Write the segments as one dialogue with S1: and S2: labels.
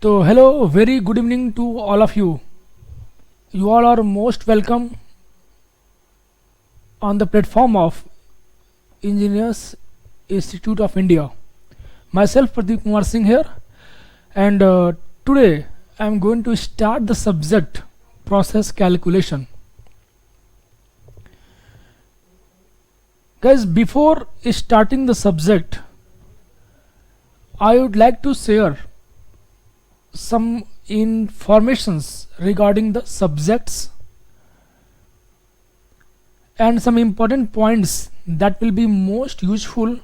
S1: So hello, very good evening to all of you. You all are most welcome on the platform of Engineers Institute of India. Myself Pradeep Kumar Singh here, and today I am going to start the subject process calculation. Guys, before starting the subject, I would like to share some informations regarding the subjects and some important points that will be most useful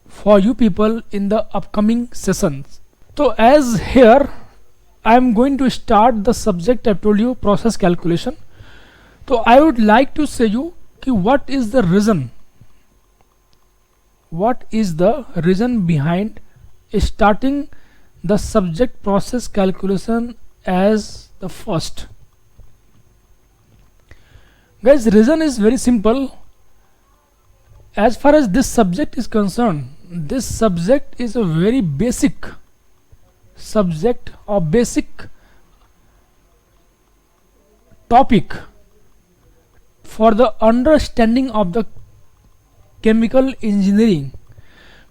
S1: for you people in the upcoming sessions. So as here I am going to start the subject. I told you process calculation. So I would like to say you what is the reason behind starting the subject process calculation as the first. Guys, reason is very simple. As far as this subject is concerned, this subject is a very basic subject or basic topic for the understanding of the chemical engineering.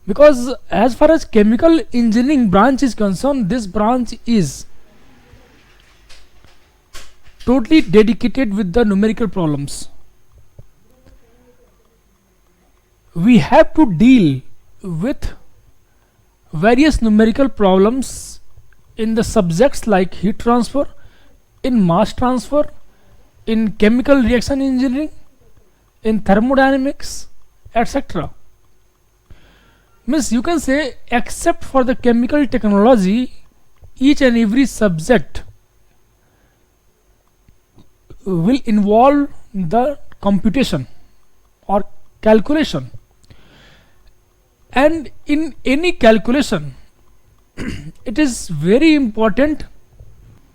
S1: Because as far as chemical engineering branch is concerned, this branch is totally dedicated with the numerical problems. We have to deal with various numerical problems in the subjects like heat transfer, in mass transfer, in chemical reaction engineering, in thermodynamics, etc. Means you can say, except for the chemical technology, each and every subject will involve the computation or calculation. And in any calculation it is very important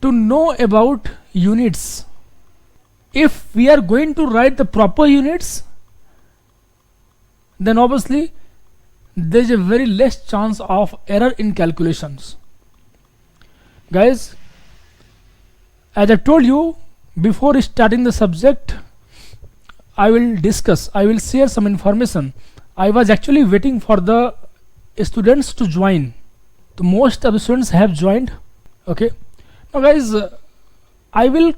S1: to know about units. If we are going to write the proper units, then obviously there is a very less chance of error in calculations. Guys, as I told you, before starting the subject, I will share some information. I was actually waiting for the students to join. So most of the students have joined. Okay. Now guys, I will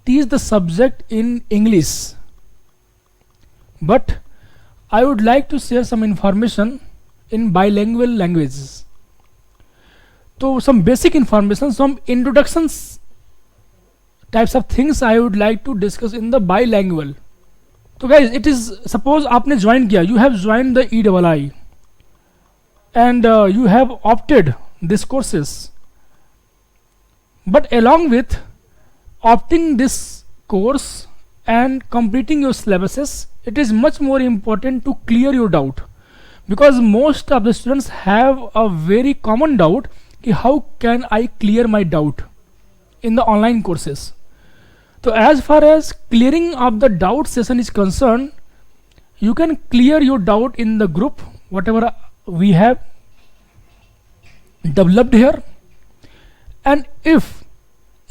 S1: teach the subject in English, but I would like to share some information in bilingual languages. So some basic information, some introductions types of things I would like to discuss in the bilingual. So guys, it is, suppose आपने join किया, you have joined the EII and you have opted these courses, but along with opting this course and completing your syllabuses, it is much more important to clear your doubt, because most of the students have a very common doubt कि how can I clear my doubt in the online courses. So as far as clearing of the doubt session is concerned, you can clear your doubt in the group whatever we have developed here, and if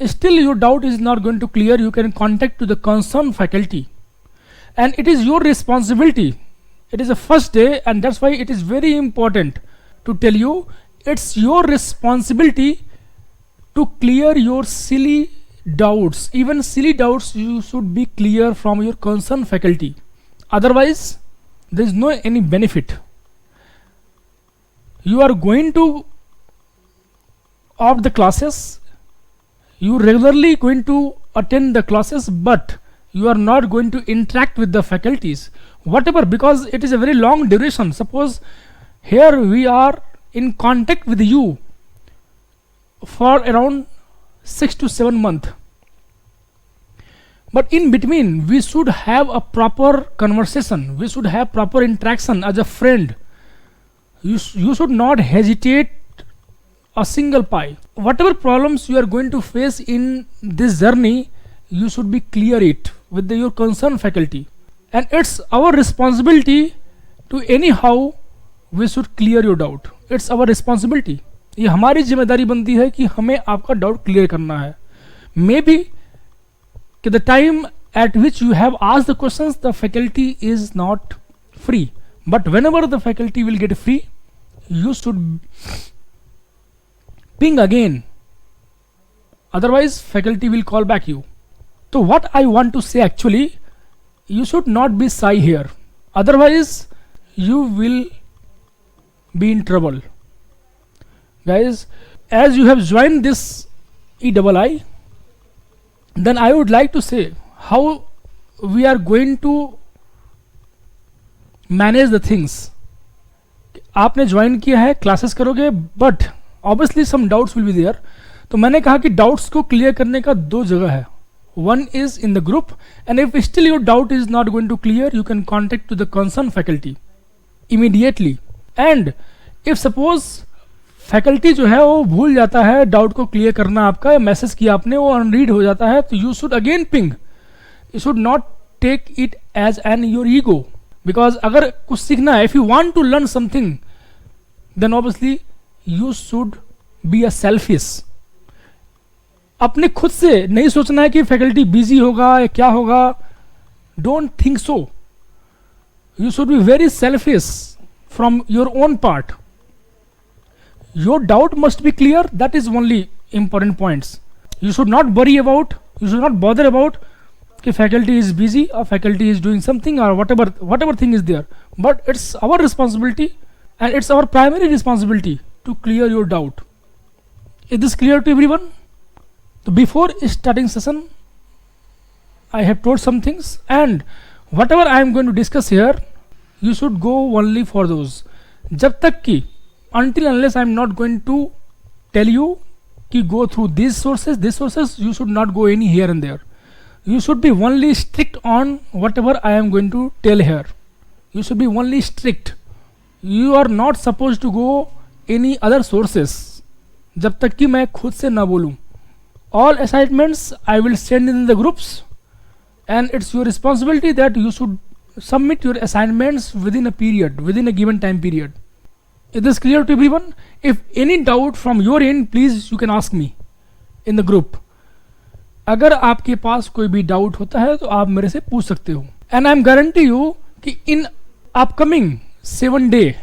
S1: still your doubt is not going to clear, you can contact to the concerned faculty, and it is your responsibility. It is the first day, and that's why it is very important to tell you, it's your responsibility to clear your silly doubts. Even silly doubts you should be clear from your concerned faculty, otherwise there is no any benefit. You are going to opt the classes, you regularly going to attend the classes, but you are not going to interact with the faculties whatever, because it is a very long duration. Suppose here we are in contact with you for around 6 to 7 months, but in between we should have a proper conversation, we should have proper interaction as a friend. You should not hesitate a single pie. Whatever problems you are going to face in this journey, you should be clear it with your concerned faculty, and it's our responsibility to anyhow we should clear your doubt. It's our responsibility. ये हमारी जिम्मेदारी बनती है कि हमें आपका doubt clear करना है. मे बी कि the time at which you have asked the questions, the faculty is not free, but whenever the faculty will get free, you should ping again, otherwise faculty will call back you. So what I want to say, actually, you should not be shy here, otherwise you will be in trouble. Guys, as you have joined this EII, then I would like to say how we are going to manage the things. आपने join किया है, classes करोगे, but obviously some doubts will be there. तो मैंने कहा कि doubts को clear करने का दो जगह है. One is in the group, and if still your doubt is not going to clear, you can contact to the concern faculty immediately. And if suppose faculty जो है वो भूल जाता है डाउट को क्लियर करना, आपका मैसेज किया आपने, वो अनरीड हो जाता है, तो you should again ping. You should not take it as an your ego, because अगर कुछ सीखना है, if you want to learn something, then obviously you should be a selfish. अपने खुद से नहीं सोचना है कि फैकल्टी बिजी होगा या क्या होगा. Don't think so. You should be very selfish from your own part. Your doubt must be clear. That is only important points. You should not worry about, you should not bother about कि faculty is busy और faculty is doing something और whatever thing is there. But it's our responsibility and it's our primary responsibility to clear your doubt. Is this clear to everyone? So before starting session, I have told some things, and whatever I am going to discuss here, you should go only for those. जब तक कि until unless I am not going to tell you कि go through these sources, you should not go any here and there. You should be only strict on whatever I am going to tell here. You should be only strict. You are not supposed to go any other sources जब तक कि मैं खुद से ना बोलूं. All assignments I will send in the groups, and it's your responsibility that you should submit your assignments within a period, within a given time period. Is this clear to everyone? If any doubt from your end, please you can ask me in the group. अगर आपके पास कोई भी doubt होता है तो आप मेरे से पूछ सकते हो. And I am guarantee you कि इन अपकमिंग 7 डे,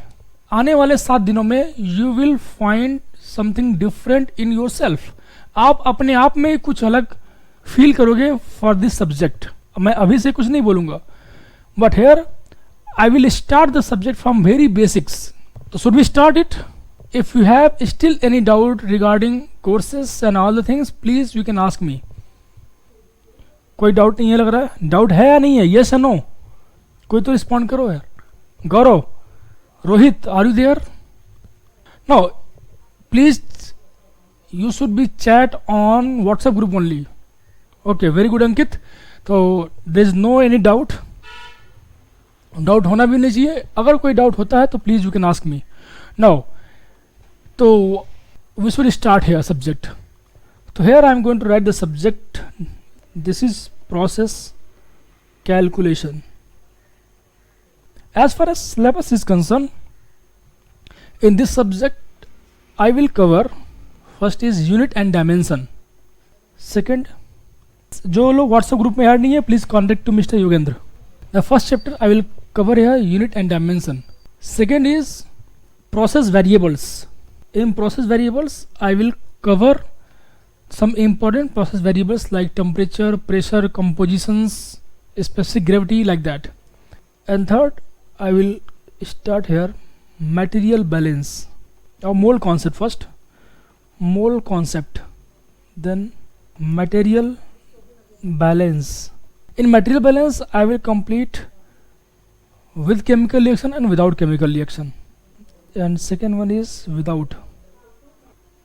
S1: आने वाले 7 दिनों में, you will find something different in your self. आप अपने आप में कुछ अलग फील करोगे फॉर दिस सब्जेक्ट. मैं अभी से कुछ नहीं बोलूँगा, but here I will start the subject from very basics. तो should we start it? If you have still any doubt regarding courses and all the things, please you can ask me. कोई doubt नहीं है लग रहा है? Doubt है या नहीं है? यस या नो? कोई तो रिस्पॉन्ड करो यार. Gaurav, Rohit, are you there? No, please you should be chat on WhatsApp group only. Okay, very good Ankit. तो there is no any doubt. Doubt होना भी नहीं चाहिए. अगर कोई डाउट होता है तो please you can ask me now. तो we should start here subject. तो here I am going to write the subject. This is process calculation. As far as syllabus is concerned, in this subject I will cover, first is unit and dimension. Second, जो लोग WhatsApp group में add नहीं है, please contact to Mr. Yogendra. The first chapter I will cover here, unit and dimension. Second is process variables. In process variables I will cover some important process variables like temperature, pressure, compositions, specific gravity, like that. And third, I will start here material balance or mole concept first. Mole concept, then material balance. In material balance, I will complete with chemical reaction and without chemical reaction. And second one is without.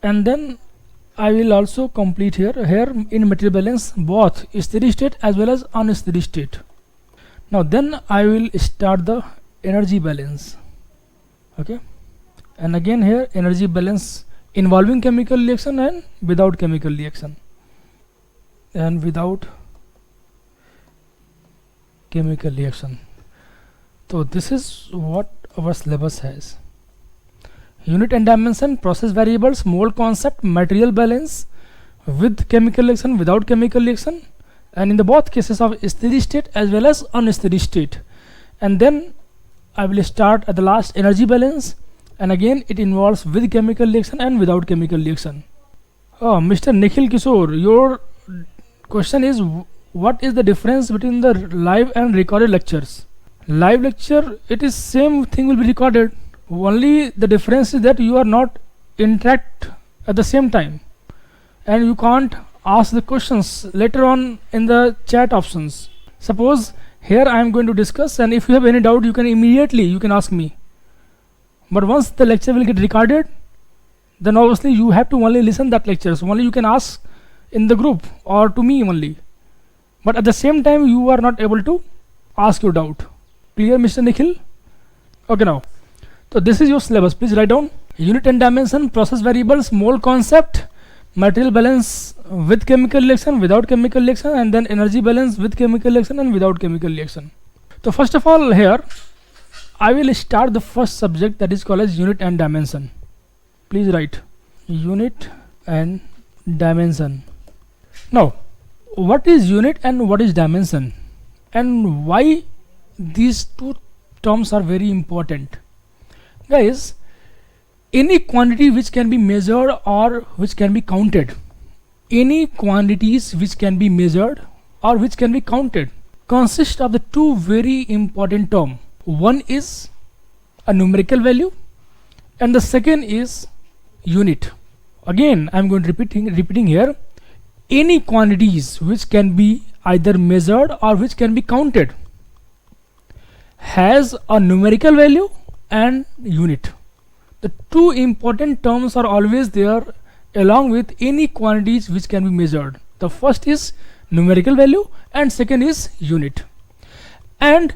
S1: And then I will also complete here in material balance both steady state as well as unsteady state. Now then I will start the energy balance. Okay, and again here energy balance involving chemical reaction and without chemical reaction, and without chemical reaction. So this is what our syllabus has. unit and dimension, process variables, mole concept, material balance, with chemical reaction, without chemical reaction, and in the both cases of steady state as well as unsteady state. And then I will start at the last energy balance, and again it involves with chemical reaction and without chemical reaction. Oh, Mr. Nikhil Kishore, your question is what is the difference between the live and recorded lectures? Live lecture, it is same thing will be recorded, only the difference is that you are not interact at the same time, and you can't ask the questions later on in the chat options. Suppose here I am going to discuss, and if you have any doubt you can ask me, but once the lecture will get recorded, then obviously you have to only listen that lectures, only you can ask in the group or to me only, but at the same time you are not able to ask your doubt. Clear, Mr. Nikhil? Okay, now so this is your syllabus. Please write down unit and dimension, process variables, mole concept, material balance with chemical reaction, without chemical reaction, and then energy balance with chemical reaction and without chemical reaction. So first of all, here I will start the first subject, that is called as unit and dimension. Please write unit and dimension. Now what is unit and what is dimension, and why these two terms are very important? Guys, any quantity which can be measured or which can be counted, any quantities which can be measured or which can be counted consist of the two very important terms. One is a numerical value and the second is unit. Again I am going to repeating here, any quantities which can be either measured or which can be counted has a numerical value and unit. The two important terms are always there along with any quantities which can be measured. The first is numerical value and second is unit. And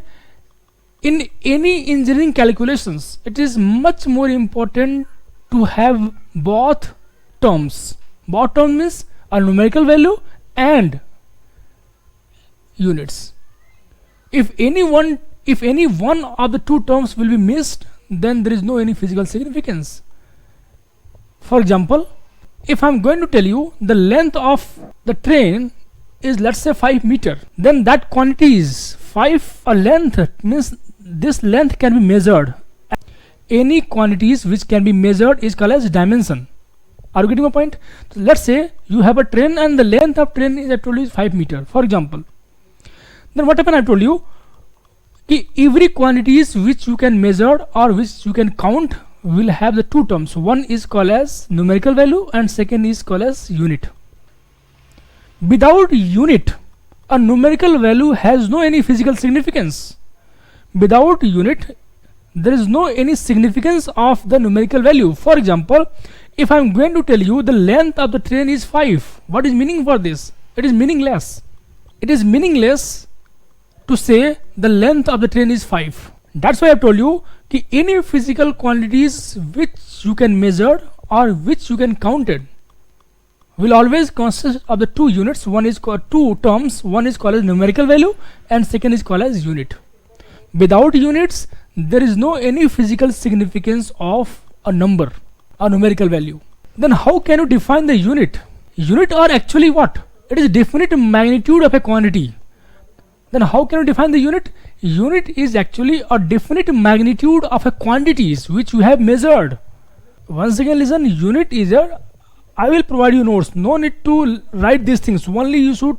S1: in any engineering calculations, it is much more important to have both terms. Both terms means a numerical value and units. If any one of the two terms will be missed, then there is no any physical significance. For example, if I am going to tell you the length of the train is, let's say, 5 meter, then that quantity is 5. A length means this length can be measured. Any quantities which can be measured is called as dimension. Are you getting my point? So let's say you have a train and the length of train is, I told you, is 5 meter, for example. Then what happened? I told you every quantities which you can measure or which you can count will have the two terms. One is called as numerical value and second is called as unit. Without unit, a numerical value has no any physical significance. Without unit, there is no any significance of the numerical value. For example, if I am going to tell you the length of the train is 5, what is meaning for this? It is meaningless. It is meaningless to say the length of the train is 5. That's why I have told you that any physical quantities which you can measure or which you can count it will always consist of the two units. One is called two terms. One is called as numerical value and second is called as unit. Without units, there is no any physical significance of a number, a numerical value. Then how can you define the unit? Unit are actually what? It is definite magnitude of a quantity. Then how can you define the unit? Unit is actually a definite magnitude of a quantities which you have measured. Once again listen, unit is a, I will provide you notes, no need to write these things, only you should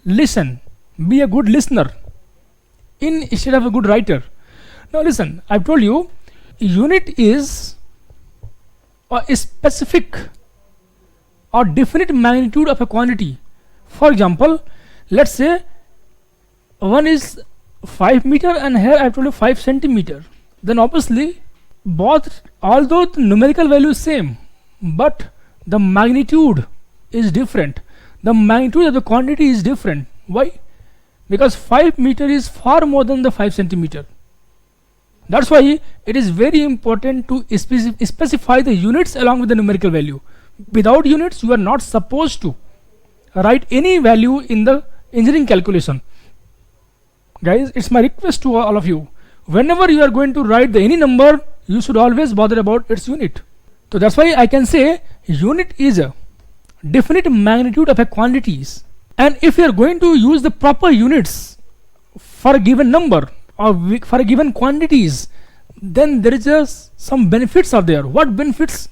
S1: listen, be a good listener instead of a good writer. Now listen, I've told you unit is a specific or definite magnitude of a quantity. For example, let's say one is 5 meter and here I have told you 5 centimeter. Then obviously both, although the numerical value is same, but the magnitude is different. The magnitude of the quantity is different. Why? Because 5 meter is far more than the 5 centimeter. That's why it is very important to specify the units along with the numerical value. Without units, you are not supposed to write any value in the engineering calculation. Guys, it's my request to all of you. Whenever you are going to write any number, you should always bother about its unit. So that's why I can say unit is a definite magnitude of a quantities, and if you are going to use the proper units for a given number or for a given quantities, then there is just some benefits are there. What benefits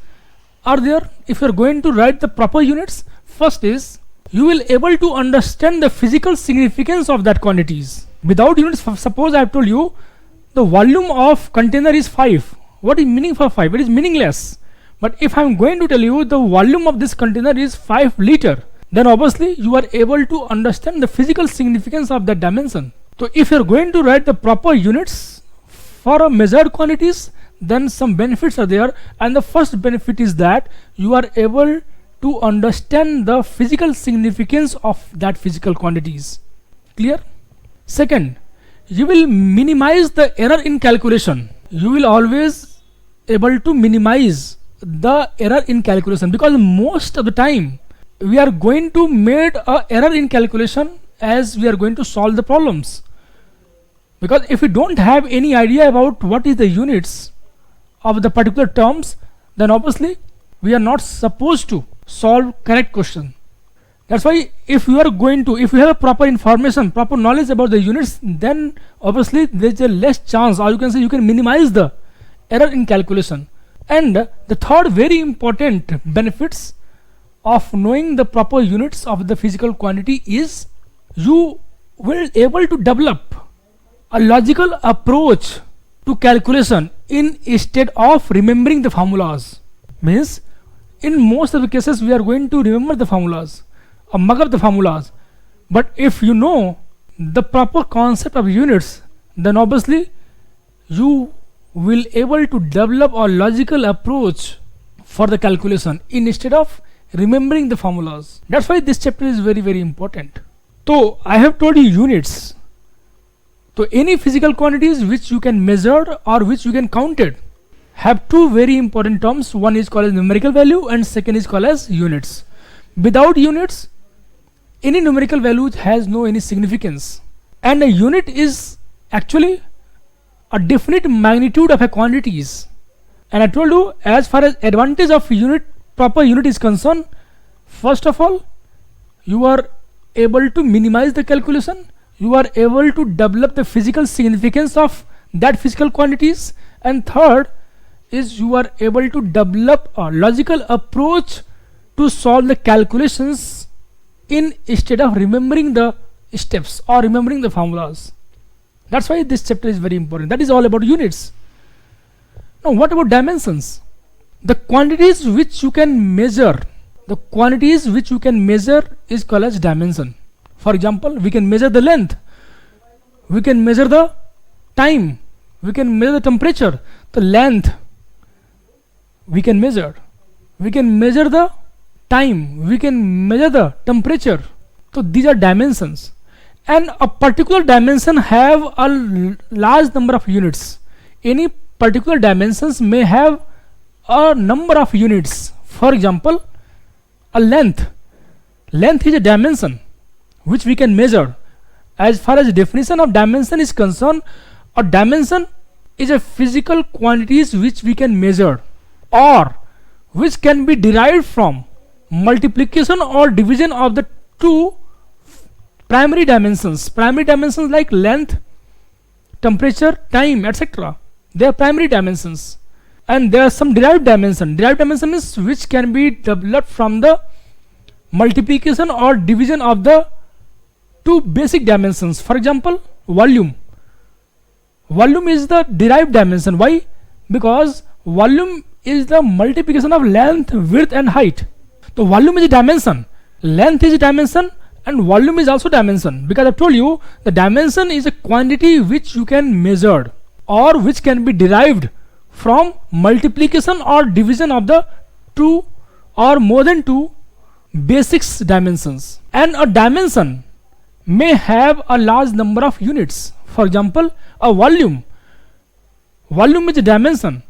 S1: are there if you are going to write the proper units? First is you will able to understand the physical significance of that quantities. Without units, suppose I have told you the volume of container is 5. What is meaning for 5? It is meaningless. But if I am going to tell you the volume of this container is 5 liter, then obviously you are able to understand the physical significance of that dimension. So if you are going to write the proper units for a measured quantities, then some benefits are there, and the first benefit is that you are able to understand the physical significance of that physical quantities. Clear? Second, you will minimize the error in calculation. You will always able to minimize the error in calculation, because most of the time we are going to make a error in calculation as we are going to solve the problems, because if we don't have any idea about what is the units of the particular terms, then obviously we are not supposed to solve correct question. That's why if you are going to, if you have a proper information, proper knowledge about the units, then obviously there is a less chance, or you can say you can minimize the error in calculation. And the third very important benefits of knowing the proper units of the physical quantity is you will able to develop a logical approach to calculation instead of remembering the formulas. Means in most of the cases we are going to remember the formulas or mug up the formulas, but if you know the proper concept of units, then obviously you will able to develop a logical approach for the calculation instead of remembering the formulas. That's why this chapter is very very important. So I have told you units. So any physical quantities which you can measure or which you can count it have two very important terms. One is called as numerical value and second is called as units. Without units, any numerical value has no any significance, and a unit is actually a definite magnitude of a quantities. And I told you, as far as advantage of unit, proper unit is concerned, first of all you are able to minimize the calculation, you are able to develop the physical significance of that physical quantities, and third is you are able to develop a logical approach to solve the calculations instead of remembering the steps or remembering the formulas. That's why this chapter is very important. That is all about units. Now what about dimensions? The quantities which you can measure, the quantities which you can measure is called as dimension. For example, we can measure the length, we can measure the time, we can measure the temperature, the length we can measure the time, we can measure the temperature. So these are dimensions, and a particular dimension have a large number of units. Any particular dimensions may have a number of units. For example, a length is a dimension which we can measure. As far as the definition of dimension is concerned, a dimension is a physical quantities which we can measure or which can be derived from multiplication or division of the two primary dimensions. Primary dimensions like length, temperature, time, etc. They are primary dimensions. And there are some derived dimension. Derived dimension is which can be developed from the multiplication or division of the two basic dimensions. For example, volume. Volume is the derived dimension. Why? Because volume is the multiplication of length, width and height. So volume is a dimension, length is a dimension, and volume is also dimension, because I told you the dimension is a quantity which you can measure or which can be derived from multiplication or division of the two or more than two basic dimensions. And a dimension may have a large number of units. For example, a volume is a dimension,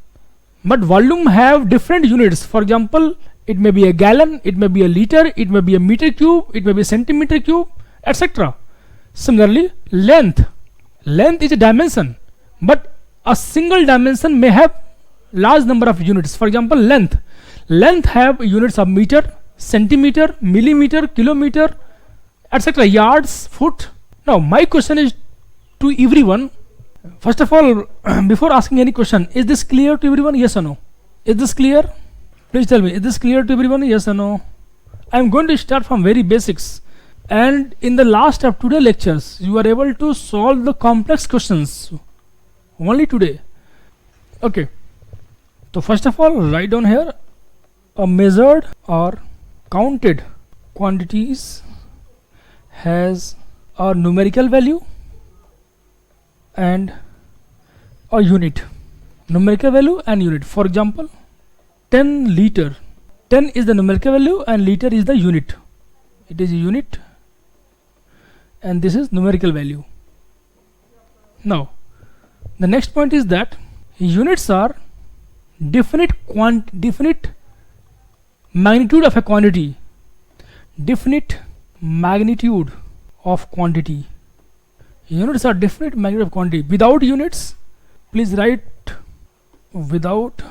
S1: but volume have different units. For example, it may be a gallon, it may be a liter, it may be a meter cube, it may be a centimeter cube, etc. Similarly, length is a dimension, but a single dimension may have large number of units. For example, length have units of meter, centimeter, millimeter, kilometer, etc., yards, foot. Now my question is to everyone. First of all, before asking any question, is this clear to everyone? Yes or no? Is this clear? Please tell me, is this clear to everyone? Yes or no? I am going to start from very basics, and in the last of today lectures you are able to solve the complex questions only today. Okay, so first of all, write down here: a measured or counted quantities has a numerical value and a unit. Numerical value and unit. For example, 10 liter. 10 is the numerical value and liter is the unit. It is a unit and this is numerical value. Now the next point is that units are definite magnitude of a quantity. Definite magnitude of quantity. Units are definite magnitude of quantity. Without units, please write, without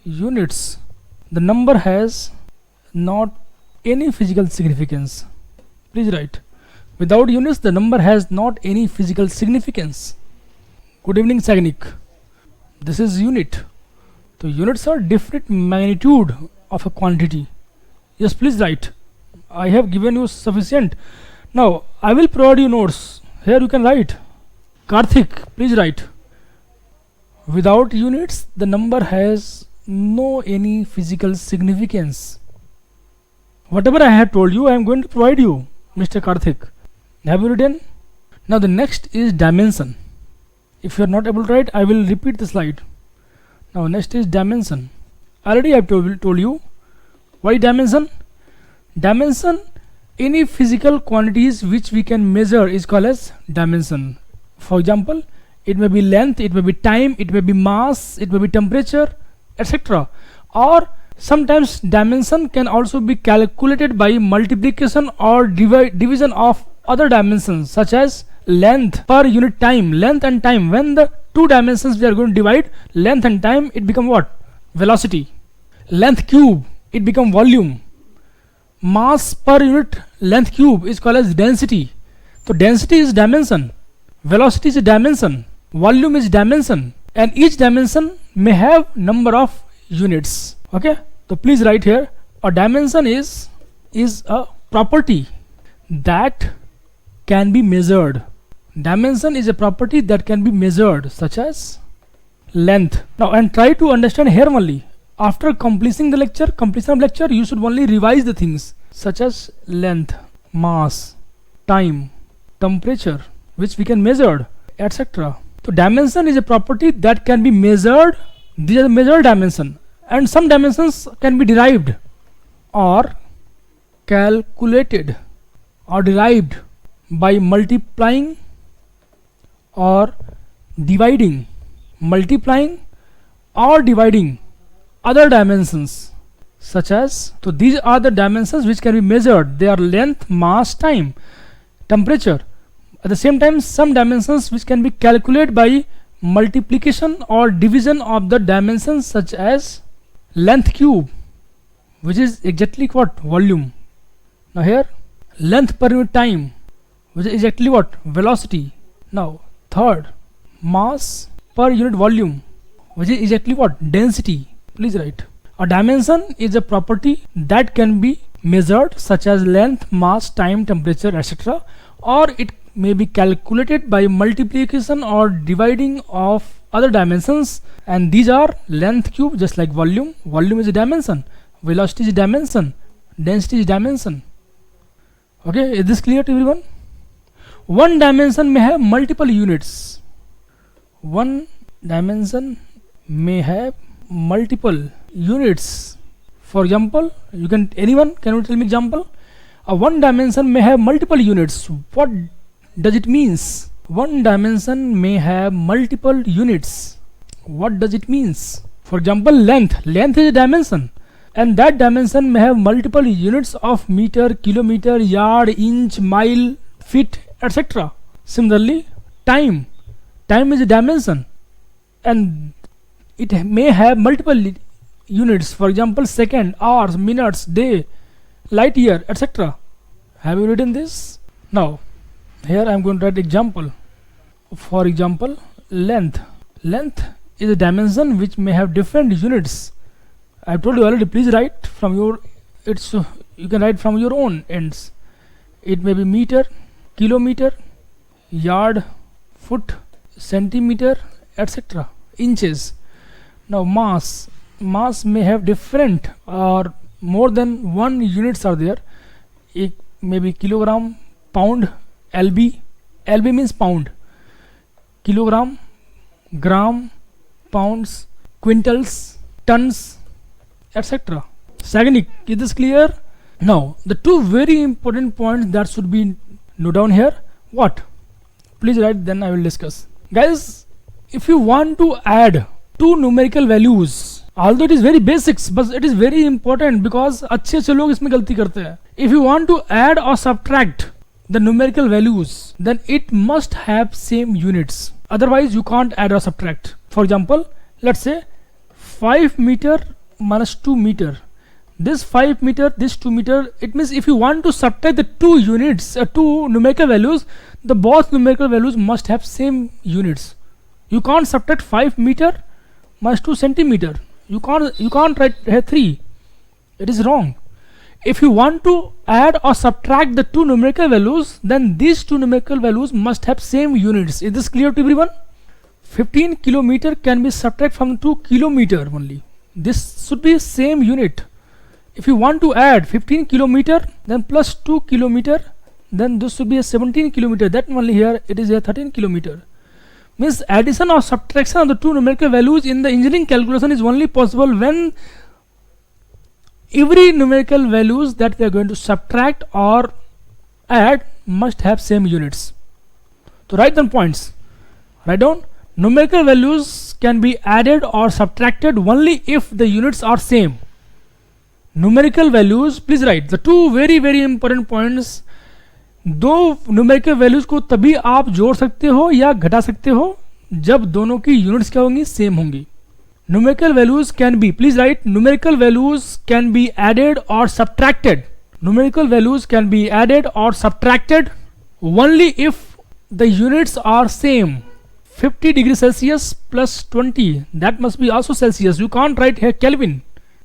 S1: units the number has not any physical significance. Please write, without units the number has not any physical significance. Good evening, Sagnik. This is unit. So units are definite magnitude of a quantity. Yes, please write. I have given you sufficient. Now I will provide you notes. Here you can write. Karthik, please write. Without units the number has no any physical significance. Whatever I have told you, I am going to provide you, Mr. Karthik. Have you written? Now the next is dimension. If you are not able to write, I will repeat the slide. Now next is dimension. Already I have told you. What is dimension? Dimension, any physical quantities which we can measure is called as dimension. For example, it may be length, it may be time, it may be mass, it may be temperature, etc. Or sometimes dimension can also be calculated by multiplication or division of other dimensions, such as length per unit time. Length and time, when the two dimensions we are going to divide, length and time, it become what? Velocity. Length cube, it become volume. Mass per unit length cube is called as density. So density is dimension, velocity is a dimension, volume is dimension, and each dimension may have number of units. Okay, so please write here, a dimension is a property that can be measured. Dimension is a property that can be measured, such as length. Now and try to understand here only. After completion of lecture, you should only revise the things such as length, mass, time, temperature, which we can measure, etc. So dimension is a property that can be measured. These are the measured dimension, and some dimensions can be derived or calculated or derived by multiplying or dividing, other dimensions, such as, so these are the dimensions which can be measured. They are length, mass, time, temperature. At the same time, some dimensions which can be calculated by multiplication or division of the dimensions, such as length cube, which is exactly what? Volume. Now here, length per unit time, which is exactly what? Velocity. Now third, mass per unit volume, which is exactly what? Density. Please write. A dimension is a property that can be measured, such as length, mass, time, temperature, etc. Or it may be calculated by multiplication or dividing of other dimensions, and these are length cube, just like volume. Volume is a dimension, velocity is a dimension, density is a dimension. Okay, is this clear to everyone? One dimension may have multiple units. One dimension may have multiple units. For example, anyone can you tell me example? A one dimension may have multiple units. What does it means? One dimension may have multiple units. What does it means? For example, length is a dimension, and that dimension may have multiple units of meter, kilometer, yard, inch, mile, feet, etc. Similarly, time is a dimension, and it may have multiple units, for example second, hours, minutes, day, light year, etc. Have you written this? Now here I am going to write example. For example, length is a dimension which may have different units. I told you already, please write from your, you can write from your own ends. It may be meter, kilometer, yard, foot, centimeter, etc. Inches. Now mass may have different or more than one units are there. It may be kilogram, pound, lb means pound, kilogram, gram, pounds, quintals, tons, etc. Second, is this clear? Now the two very important points that should be noted down here. What? Please write, then I will discuss. Guys, if you want to add two numerical values, although it is very basics, but it is very important because अच्छे अच्छे लोग इसमें गलती करते हैं. If you want to add or subtract the numerical values, then it must have same units. Otherwise, you can't add or subtract. For example, let's say 5 meter minus 2 meter. This 5 meter, this 2 meter. It means if you want to subtract the two units, two numerical values, the both numerical values must have same units. You can't subtract 5 meter minus 2 centimeter. You can't write here 3. It is wrong. If you want to add or subtract the two numerical values, then these two numerical values must have same units. Is this clear to everyone? 15 kilometer can be subtracted from 2 kilometer only. This should be same unit. If you want to add 15 kilometer then plus 2 kilometer, then this should be a 17 kilometer. That only here it is a 13 kilometer. Means addition or subtraction of the two numerical values in the engineering calculation is only possible when every numerical values that we are going to subtract or add must have same units. So write down points. Write down, numerical values can be added or subtracted only if the units are same. Numerical values, please write the two very important points. दो numerical values को तभी आप जोड़ सकते हो या घटा सकते हो जब दोनों की यूनिट्स क्या होंगी, सेम होंगी. Numerical values can be, please write, numerical values can be added or subtracted. Numerical values can be added or subtracted only if the units are same. 50 degrees Celsius plus 20, that must be also Celsius. You can't write here Kelvin.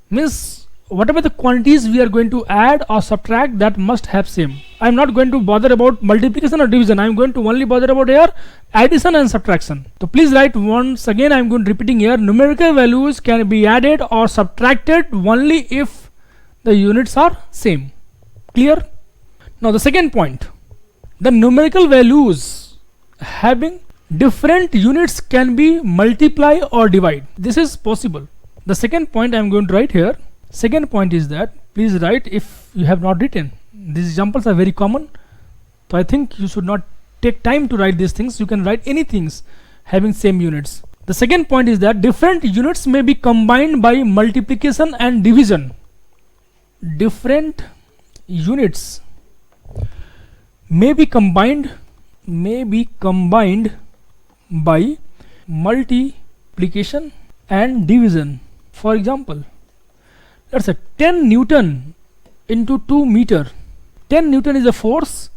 S1: Means whatever the quantities we are going to add or subtract, that must have same. I am not going to bother about multiplication or division. I am going to only bother about here addition and subtraction. So please write once again, I am going to repeating here, numerical values can be added or subtracted only if the units are same. Clear? Now the second point, the numerical values having different units can be multiply or divide. This is possible. The second point I am going to write here. Second point is that, please write if you have not written. These examples are very common, so I think you should not take time to write these things. You can write any things having same units. The second point is that different units may be combined by multiplication and division. Different units may be combined by multiplication and division. For example, let's say 10 Newton into 2 meter. 10 Newton is the force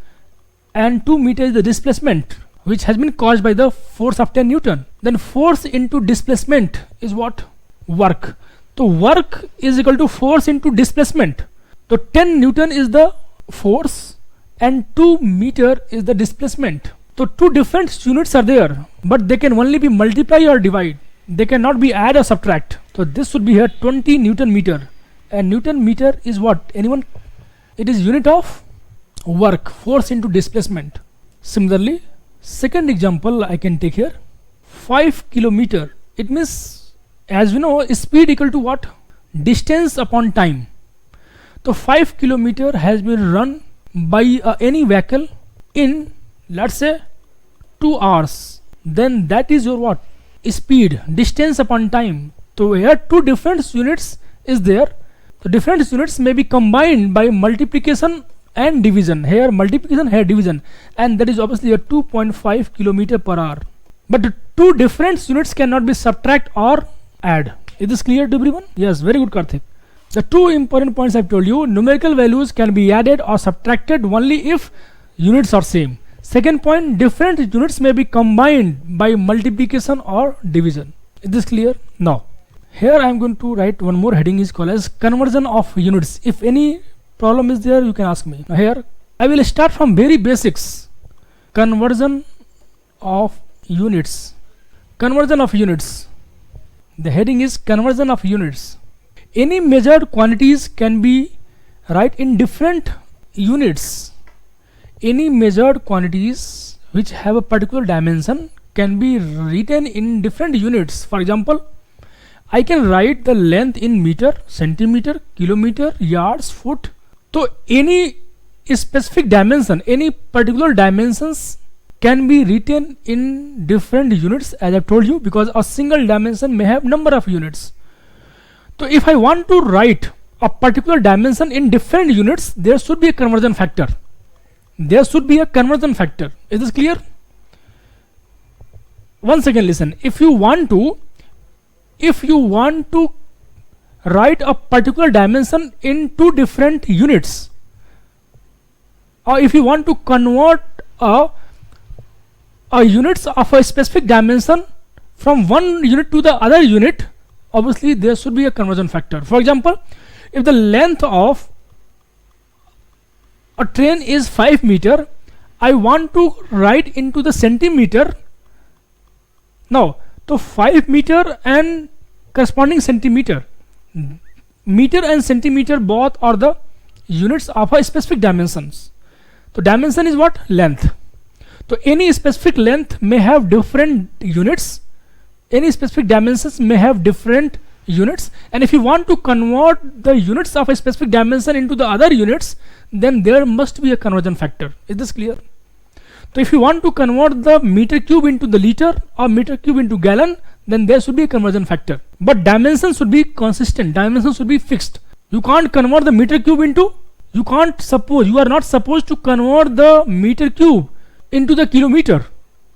S1: and 2 meter is the displacement which has been caused by the force of 10 Newton. Then force into displacement is what? Work. So work is equal to force into displacement. So 10 Newton is the force and 2 meter is the displacement. So two different units are there, but they can only be multiply or divide. They cannot be add or subtract. So this should be here 20 Newton meter. And Newton meter is what? Anyone? It is unit of work, force into displacement. Similarly, second example I can take here, 5 kilometer. It means, as we know, speed equal to what? Distance upon time. So 5 kilometer has been run by any vehicle in, let's say, 2 hours. Then that is your what? Speed, distance upon time. So here two different units is there. The different units may be combined by multiplication and division. Here multiplication, here division, and that is obviously a 2.5 kilometer per hour. But the two different units cannot be subtract or add. Is this clear to everyone? Yes, very good, Karthik. The two important points I've told you: numerical values can be added or subtracted only if units are same. Second point, different units may be combined by multiplication or division. Is this clear? Now, here I am going to write one more heading is called as conversion of units. If any problem is there, you can ask me. Now here I will start from very basics. Conversion of units. Conversion of units. The heading is conversion of units. Any measured quantities can be write in different units. Any measured quantities which have a particular dimension can be written in different units. For example, I can write the length in meter, centimeter, kilometer, yards, foot. So any specific dimension, any particular dimensions can be written in different units, as I have told you, because a single dimension may have number of units. So if I want to write a particular dimension in different units, there should be a conversion factor. There should be a conversion factor. Is this clear? Once again listen. If you want to write a particular dimension in two different units, or if you want to convert a units of a specific dimension from one unit to the other unit, obviously there should be a conversion factor. For example, if the length of a train is 5 meter, I want to write into the centimeter. Now, so 5 meter and corresponding centimeter, meter and centimeter both are the units of a specific dimensions. So dimension is what? Length. So any specific length may have different units, any specific dimensions may have different units, and if you want to convert the units of a specific dimension into the other units, then there must be a conversion factor. Is this clear? So if you want to convert the meter cube into the liter or meter cube into gallon, then there should be a conversion factor. But dimensions should be consistent, dimensions should be fixed. You can't convert the meter cube into, you are not supposed to convert the meter cube into the kilometer,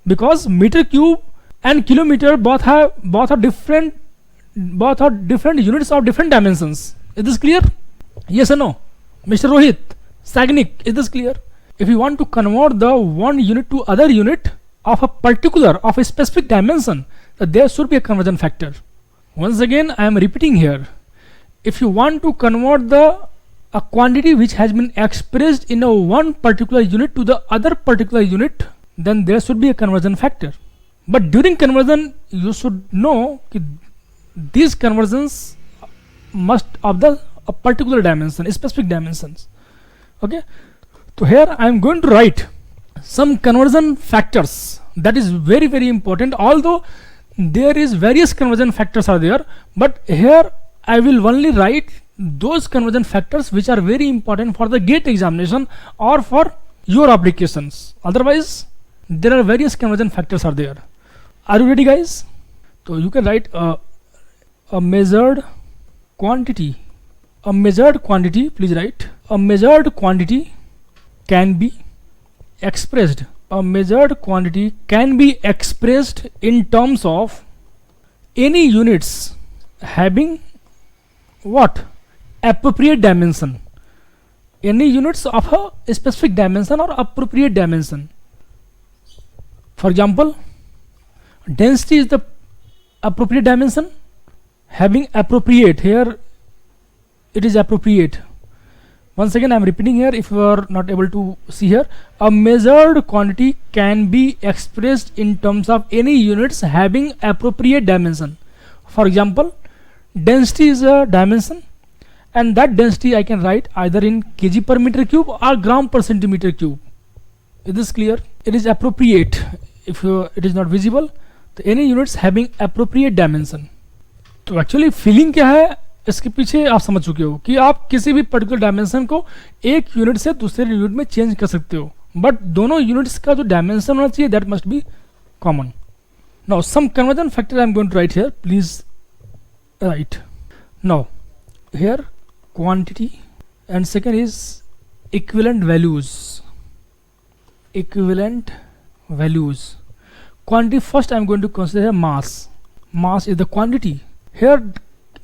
S1: because meter cube and kilometer both are different units of different dimensions. Is this clear? Yes or no? Mr. Rohit, Sagnik, is this clear? If you want to convert the one unit to other unit of a specific dimension, there should be a conversion factor. Once again I am repeating here, if you want to convert a quantity which has been expressed in a one particular unit to the other particular unit, then there should be a conversion factor. But during conversion you should know that these conversions must of a particular dimension, specific dimensions. Okay, so here I am going to write some conversion factors. That is very, very important. Although there is various conversion factors are there, but here I will only write those conversion factors which are very important for the GATE examination or for your applications. Otherwise there are various conversion factors are there. Are you ready, guys? So you can write a measured quantity. A measured quantity, please write. A measured quantity can be expressed. A measured quantity can be expressed in terms of any units having what? Appropriate dimension. Any units of a specific dimension or appropriate dimension. For example, density is the appropriate dimension. Having appropriate, here it is appropriate. Once again I am repeating here, if you are not able to see here, a measured quantity can be expressed in terms of any units having appropriate dimension. For example, density is a dimension, and that density I can write either in kg per meter cube or gram per centimeter cube. Is this clear? It is appropriate. If it is not visible, तो any units having appropriate dimension. तो actually feeling क्या है इसके पीछे आप समझ चुके हो कि आप किसी भी पर्टिकुलर डायमेंशन को एक यूनिट से दूसरे यूनिट में चेंज कर सकते हो, बट दोनों यूनिट्स का जो डायमेंशन होना चाहिए that must be common. Now some conversion factor I am going to write here, please write. Now here quantity and second is equivalent values. Equivalent values. Quantity first I am going to consider mass. Mass is the quantity. Here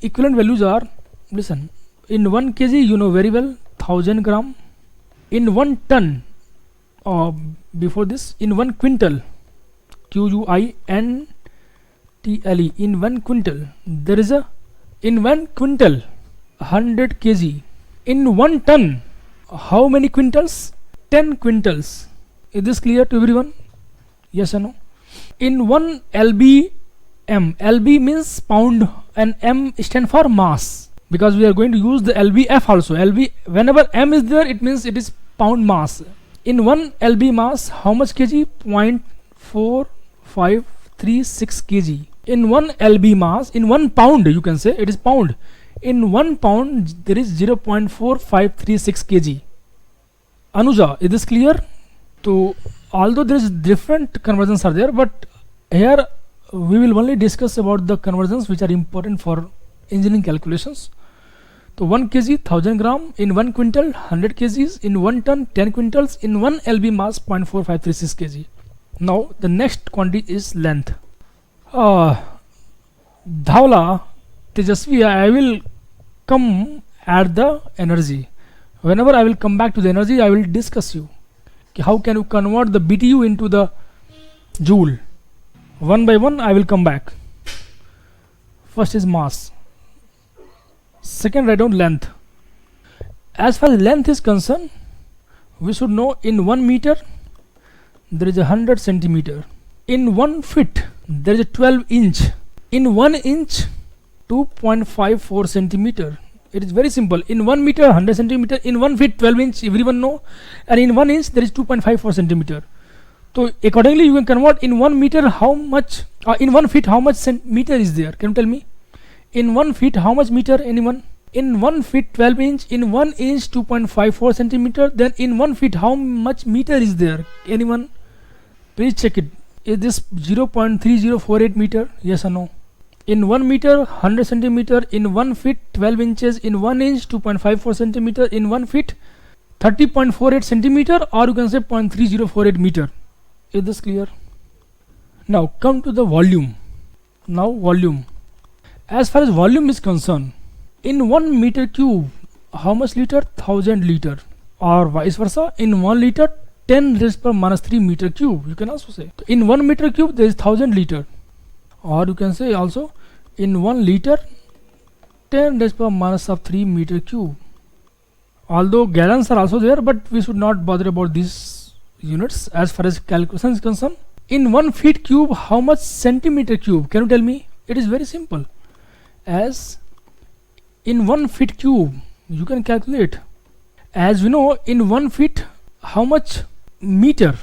S1: equivalent values are, listen, in 1 kg you know very well 1000 gram, in 1 ton, or before this, in 1 quintal, QUINTLE, in 1 quintal there is a, in 1 quintal 100 kg, in 1 ton how many quintals? 10 quintals. Is this clear to everyone? Yes or no? In 1 lbm, lb means pound and m stand for mass, because we are going to use the lbf also. lb, whenever m is there, it means it is pound mass. In 1 lb mass, how much kg? 0.4536 kg. In 1 lb mass, in 1 pound, you can say it is pound, in 1 pound there is 0.4536 kg. Anuja, is this clear? So although there is different conversions are there, but here we will only discuss about the conversions which are important for engineering calculations. So 1 kg 1000 gram, in 1 quintal 100 kgs, in 1 ton 10 quintals, in 1 lb mass 0.4536 kg. Now the next quantity is length. Dhaula, Tejasvi, I will come at the energy. Whenever I will come back to the energy, I will discuss you how can you convert the BTU into the joule. One by one I will come back. First is mass, second write down length. As far as length is concerned, we should know in 1 meter there is 100 centimeter, in 1 feet there is a 12 inch, in 1 inch 2.54 centimeter. It is very simple. In 1 meter 100 centimeter, in 1 feet 12 inch, everyone know, and in 1 inch there is 2.54 centimeter. So accordingly you can convert in 1 meter how much, in 1 feet how much centimeter is there. Can you tell me? In 1 feet how much meter? Anyone? In 1 feet 12 inch, in 1 inch 2.54 centimeter, then in 1 feet how much meter is there? Anyone? Please check it. Is this 0.3048 meter? Yes or no? In 1 meter 100 centimeter, in 1 feet 12 inches, in 1 inch 2.54 centimeter, in 1 feet 30.48 centimeter, or you can say 0.3048 meter. Is this clear? Now come to the volume. Now volume. As far as volume is concerned, in 1 meter cube how much liter? 1000 liter, or vice versa, in 1 liter 10 raised per minus 3 meter cube, you can also say. In 1 meter cube there is 1000 liter, or you can say also in 1 liter 10 raised per minus of 3 meter cube. Although gallons are also there, but we should not bother about these units as far as calculation is concerned. In 1 feet cube how much centimeter cube? Can you tell me? It is very simple. As in 1 feet cube you can calculate, as we know, in 1 feet how much meter,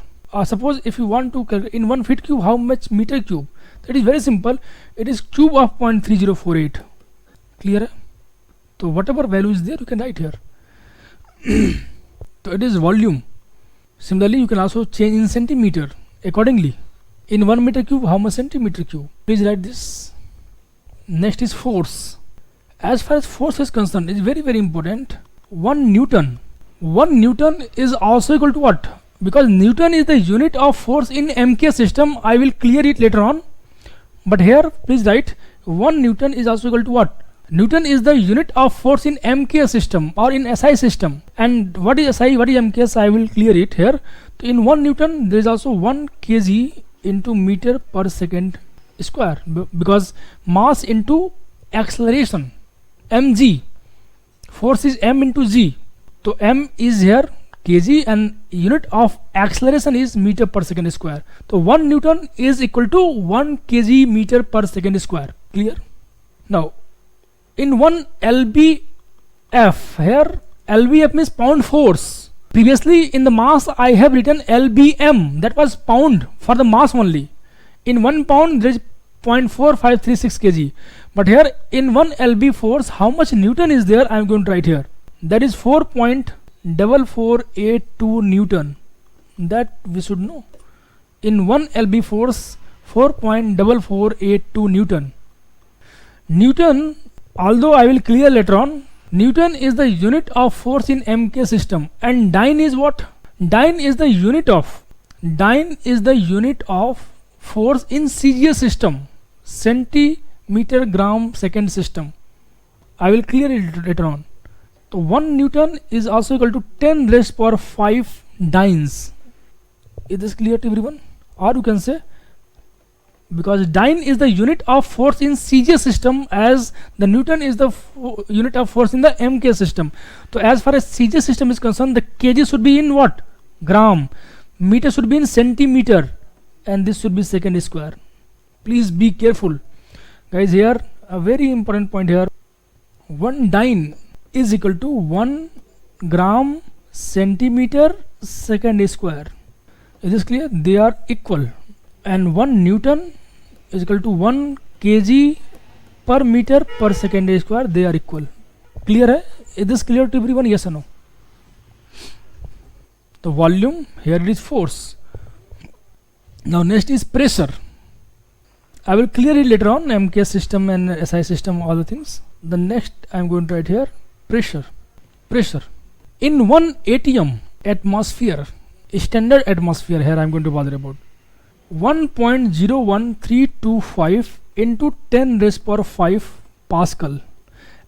S1: suppose if you want to calculate in 1 feet cube how much meter cube, that is very simple. It is cube of 0.3048. Clear? So whatever value is there you can write here. So it is volume. Similarly you can also change in centimeter accordingly. In 1 meter cube how much centimeter cube? Please write this. Next is force. As far as force is concerned, it is very important. 1 Newton. 1 Newton is also equal to what? Because Newton is the unit of force in MK system. I will clear it later on. But here please write 1 Newton is also equal to what? Newton is the unit of force in MK system or in SI system. And what is SI, what is MKS, I will clear it here. So in 1 Newton there is also 1 kg into meter per second square, because mass into acceleration, mg, force is m into g. So m is here kg and unit of acceleration is meter per second square. So 1 Newton is equal to 1 kg meter per second square. Clear? Now in 1 lbf, here lbf means pound force. Previously in the mass I have written lbm, that was pound for the mass only. In 1 pound there is 0.4536 kg, but here in 1 lb force how much Newton is there, I am going to write here. That is 4.4482 Newton. That we should know. In 1 lb force 4.4482 Newton. Newton, although I will clear later on, Newton is the unit of force in MK system, and dyne is what? Dyne is the unit of force in CGS system, centimeter meter gram second system. I will clear it later on. So 1 Newton is also equal to 10 raised power 5 dynes. Is this clear to everyone? Or you can say, because dyne is the unit of force in CJ system, as the Newton is the unit of force in the MK system. So as far as CJ system is concerned, the kg should be in what? Gram. Meter should be in centimeter, and this should be second square. Please be careful, guys. Here a very important point here. 1 dyne is equal to 1 gram centimeter second square. Is this clear? They are equal. And 1 Newton is equal to 1 kg per meter per second square. They are equal. Clear hai? Is this clear to everyone? Yes or no? The volume, here it is force. Now next is pressure. I will clear it later on, MK system and SI system, all the things. The next I am going to write here, pressure. Pressure. In 1 atm atmosphere, standard atmosphere, here I am going to bother about. 1.01325 into 10 raised power 5 Pascal.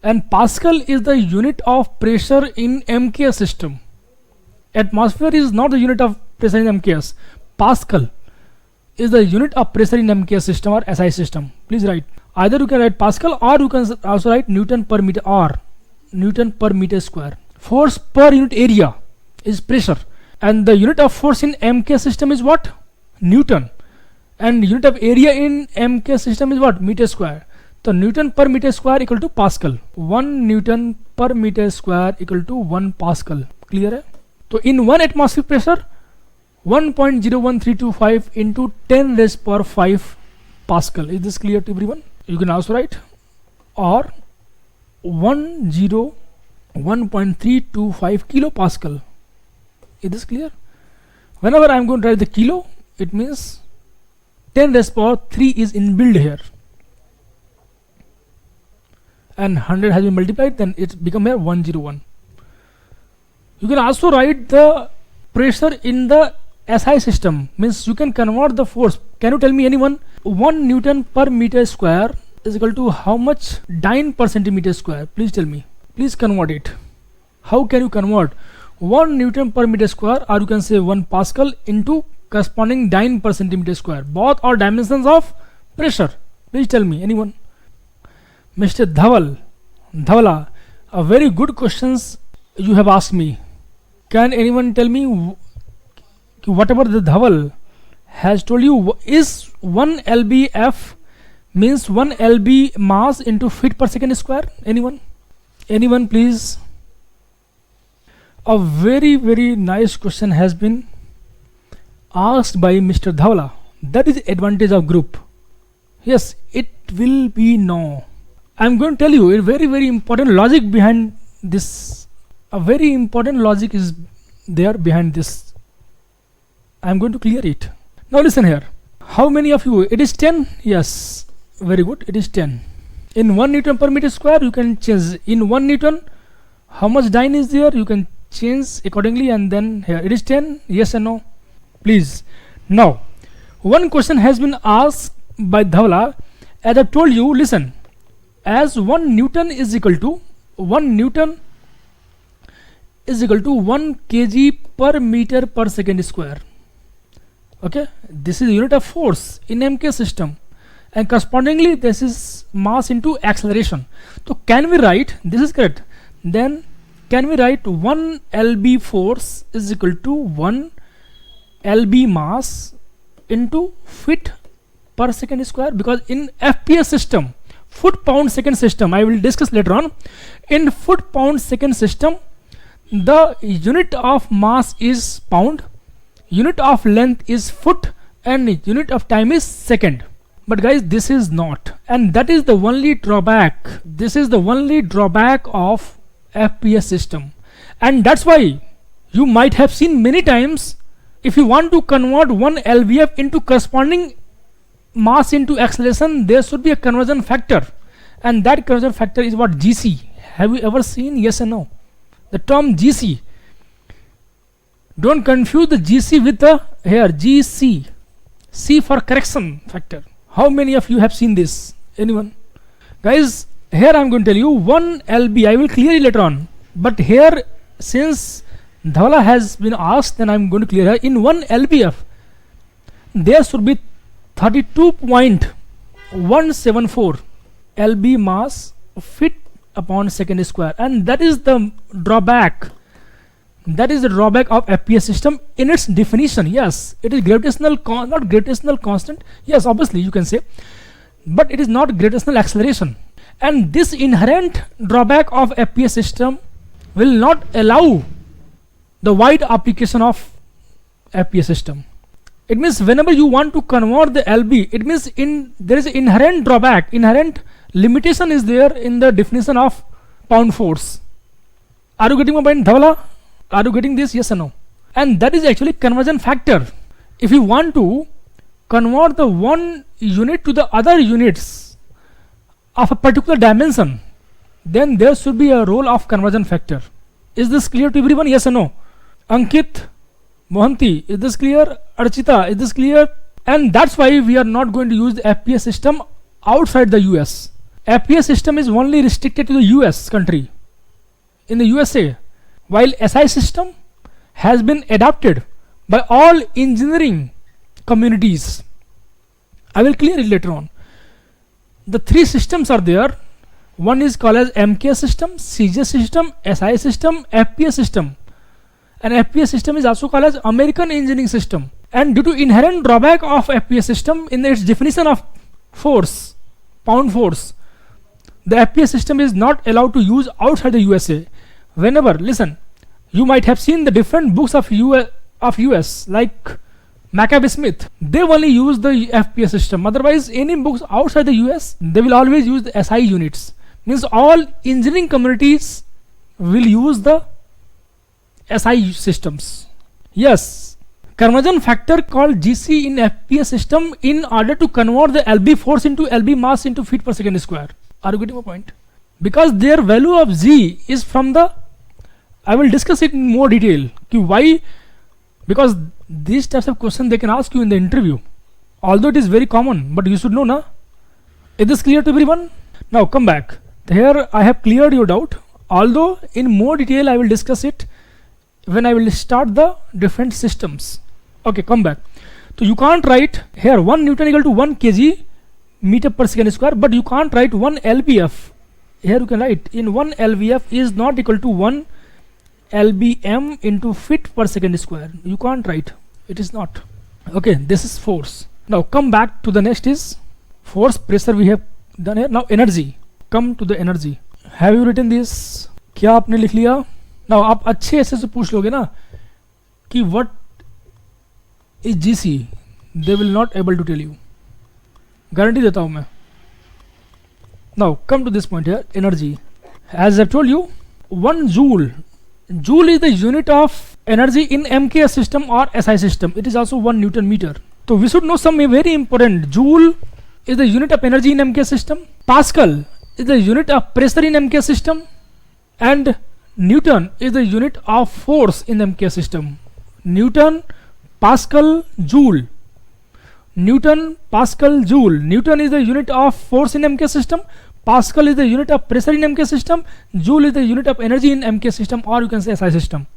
S1: And Pascal is the unit of pressure in MK system. Atmosphere is not the unit of pressure in MKS. Pascal is the unit of pressure in MKS system or SI system. Please write. Either you can write Pascal, or you can also write Newton per meter, or Newton per meter square. Force per unit area is pressure. And the unit of force in MK system is what? Newton. And unit of area in MK system is what? Meter square. So Newton per meter square equal to Pascal. 1 Newton per meter square equal to 1 Pascal. Clear hai? So in 1 atmospheric pressure, 1.01325 into 10 raised power 5 Pascal. Is this clear to everyone? You can also write, or 1.325 kilopascal. Is this clear? Whenever I am going to write the kilo, it means 10 raised power 3 is inbuilt here, and 100 has been multiplied, then it's become here 101. You can also write the pressure in the SI system, means you can convert the force. Can you tell me, anyone? 1 Newton per meter square is equal to how much dyne per centimeter square? Please tell me. Please convert it. How can you convert 1 Newton per meter square, or you can say 1 Pascal into corresponding dyne per centimeter square? Both are dimensions of pressure. Please tell me, anyone? Mr. Dhavala, a very good questions you have asked me. Can anyone tell me whatever the Dhaval has told you is 1 lbf means 1 lb mass into feet per second square? Anyone? Anyone, please? A very nice question has been asked by Mr. Dhavala. That is advantage of group. Yes, it will be no. I am going to tell you a very important logic behind this. A very important logic is there behind this. I am going to clear it. Now listen here. How many of you? It is 10? Yes. Very good. It is 10. In 1 Newton per meter square, you can change. In 1 Newton, how much dyne is there? You can change accordingly, and then here it is 10. Yes or no? Please. Now, one question has been asked by Dhavala. As I told you, listen. As 1 Newton is equal to 1 Newton is equal to 1 kg per meter per second square. Okay, this is unit of force in MK system, and correspondingly this is mass into acceleration. So can we write, this is correct, then can we write 1 lb force is equal to 1 lb mass into feet per second square? Because in FPS system, foot pound second system, I will discuss later on, in foot pound second system, the unit of mass is pound, unit of length is foot, and unit of time is second. But guys, this is not, and that is the only drawback. This is the only drawback of FPS system, and that's why you might have seen many times, if you want to convert 1 lbf into corresponding mass into acceleration, there should be a conversion factor, and that conversion factor is what? GC. Have you ever seen? Yes or no? The term GC. Don't confuse the GC with the here GC. C for correction factor. How many of you have seen this? Anyone? Guys, here I am going to tell you 1 lb. I will clear it later on, but here, since Dhavala has been asked, then I am going to clear her. In 1 lbf there should be 32.174 lb mass fit upon second square, and that is the drawback. That is the drawback of FPS system in its definition. Yes, it is gravitational, not gravitational constant. Yes, obviously you can say, but it is not gravitational acceleration. And this inherent drawback of FPS system will not allow the wide application of FPS system. It means whenever you want to convert the LB, it means there is inherent drawback, inherent limitation is there in the definition of pound force. Are you getting my point, Dhavala? Are you getting this? Yes or no? And that is actually conversion factor. If you want to convert the one unit to the other units of a particular dimension, then there should be a role of conversion factor. Is this clear to everyone? Yes or no? Ankit, Mohanty, is this clear? Archita, is this clear? And that's why we are not going to use the FPS system outside the US. FPS system is only restricted to the US country, in the USA, while SI system has been adopted by all engineering communities. I will clear it later on. The three systems are there. One is called as MK system, CJ system, SI system, FPS system. And FPS system is also called as American engineering system. And due to inherent drawback of FPS system in its definition of force, pound force, the FPS system is not allowed to use outside the USA. Whenever, listen, you might have seen the different books of US like Maccabe Smith, they only use the FPS system. Otherwise, any books outside the US, they will always use the SI units. Means all engineering communities will use the SI systems. Yes, conversion factor called GC in FPS system in order to convert the LB force into LB mass into feet per second square. Are you getting my point? Because their value of G is from the, I will discuss it in more detail. Why? Because these types of questions they can ask you in the interview. Although it is very common, but you should know, na? Is this clear to everyone? Now come back. Here I have cleared your doubt. Although in more detail I will discuss it when I will start the different systems. Okay, come back. So you can't write here 1 Newton equal to 1 kg meter per second square, but you can't write 1 lbf. Here you can write in 1 lbf is not equal to 1 lbm into feet per second square. You can't write. It is not. Okay, this is force. Now come back to the next is force, pressure we have done here. Now energy. Come to the energy. Have you written this? क्या आपने लिख लिया? Now आप अच्छे ऐसे से पूछ लोगे ना कि what is GC, they will not able to tell you. Guarantee देता हूँ मैं. Now come to this point here, energy. As I told you, 1 joule. Joule is the unit of energy in MK system or SI system. It is also 1 Newton meter. So we should know some very important. Joule is the unit of energy in MK system. Pascal is the unit of pressure in MK system. And Newton is the unit of force in MK system. Newton, Pascal, Joule. Newton, Pascal, Joule. Newton is the unit of force in MK system. Pascal is the unit of pressure in MK system. Joule is the unit of energy in MK system, or you can say SI system.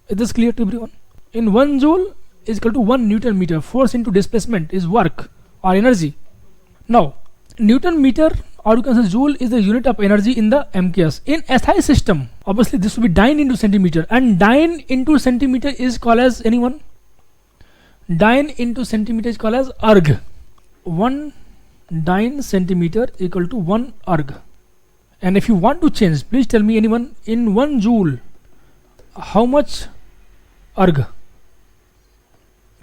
S1: Is this clear to everyone? In 1 joule is equal to 1 Newton meter. Force into displacement is work or energy. Now, Newton meter, or you can say joule, is the unit of energy in the MKS. In SI system, obviously this will be dyne into centimeter, and dyne into centimeter is called as anyone? Dyne into centimeter is called as erg. 1 dyne centimeter equal to 1 erg. And if you want to change, please tell me anyone, in 1 joule how much erg?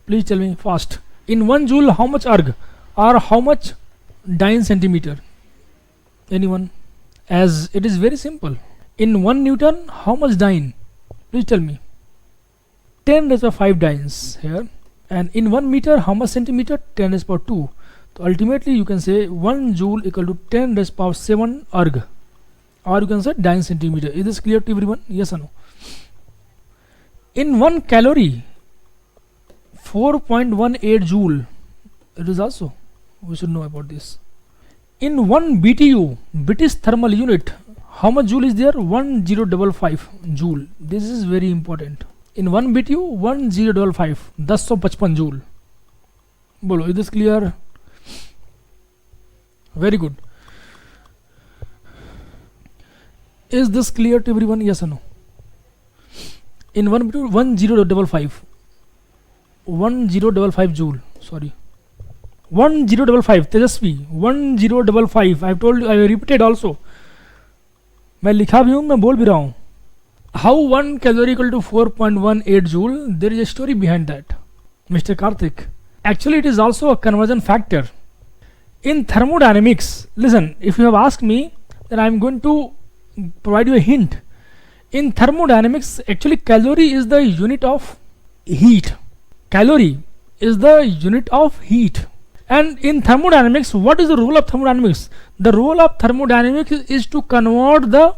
S1: Please tell me fast. In 1 joule how much erg, or how much dyne centimeter? Anyone? As it is very simple. In 1 Newton how much dyne? Please tell me. 10 raised by 5 dynes here. And in 1 meter how much centimeter? 10 raised by 2. So ultimately you can say 1 joule equal to 10 raised by 7 erg, or you can say dyne centimeter. Is this clear to everyone? Yes or no? In 1 calorie 4.18 joule. It is also, we should know about this. in 1 BTU, British thermal unit, how much joule is there? 1055 joule. This is very important. In 1 BTU 1055 1055 joule. Bolo, is this clear? Very good. Is this clear to everyone? Yes or no? In 1 BTU 1055 joule. Sorry, 1055. Tejasvi 1055. I've told you, I repeated also. मैं लिखा भी हूँ, मैं बोल भी रहा हूँ. How 1 calorie equal to 4.18 joule? There is a story behind that, Mr. Karthik. Actually, it is also a conversion factor. In thermodynamics, listen, if you have asked me, then I am going to provide you a hint. In thermodynamics, actually calorie is the unit of heat. Calorie is the unit of heat. And in thermodynamics, what is the role of thermodynamics? The role of thermodynamics is to convert the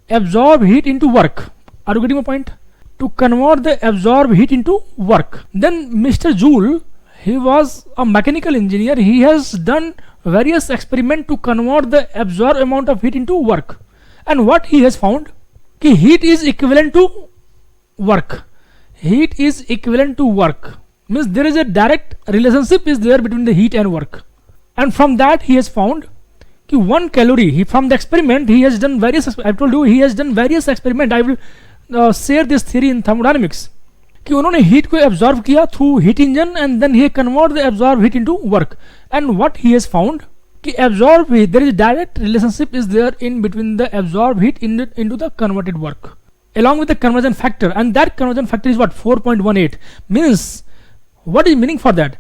S1: absorbed heat into work. Are you getting my point? To convert the absorbed heat into work. Then Mr. Joule, he was a mechanical engineer. He has done various experiments to convert the absorbed amount of heat into work. And what he has found? Ki heat is equivalent to work. Heat is equivalent to work. Means there is a direct relationship is there between the heat and work. And from that he has found कि 1 calorie, from the experiment he has done various, I told you he has done various experiment. I will share this theory in thermodynamics कि उन्होंने heat को absorb किया through heat engine and then he convert the absorbed heat into work. And what he has found कि absorbed heat, there is a direct relationship is there in between the absorbed heat into the converted work along with the conversion factor, and that conversion factor is what? 4.18. Means what is meaning for that?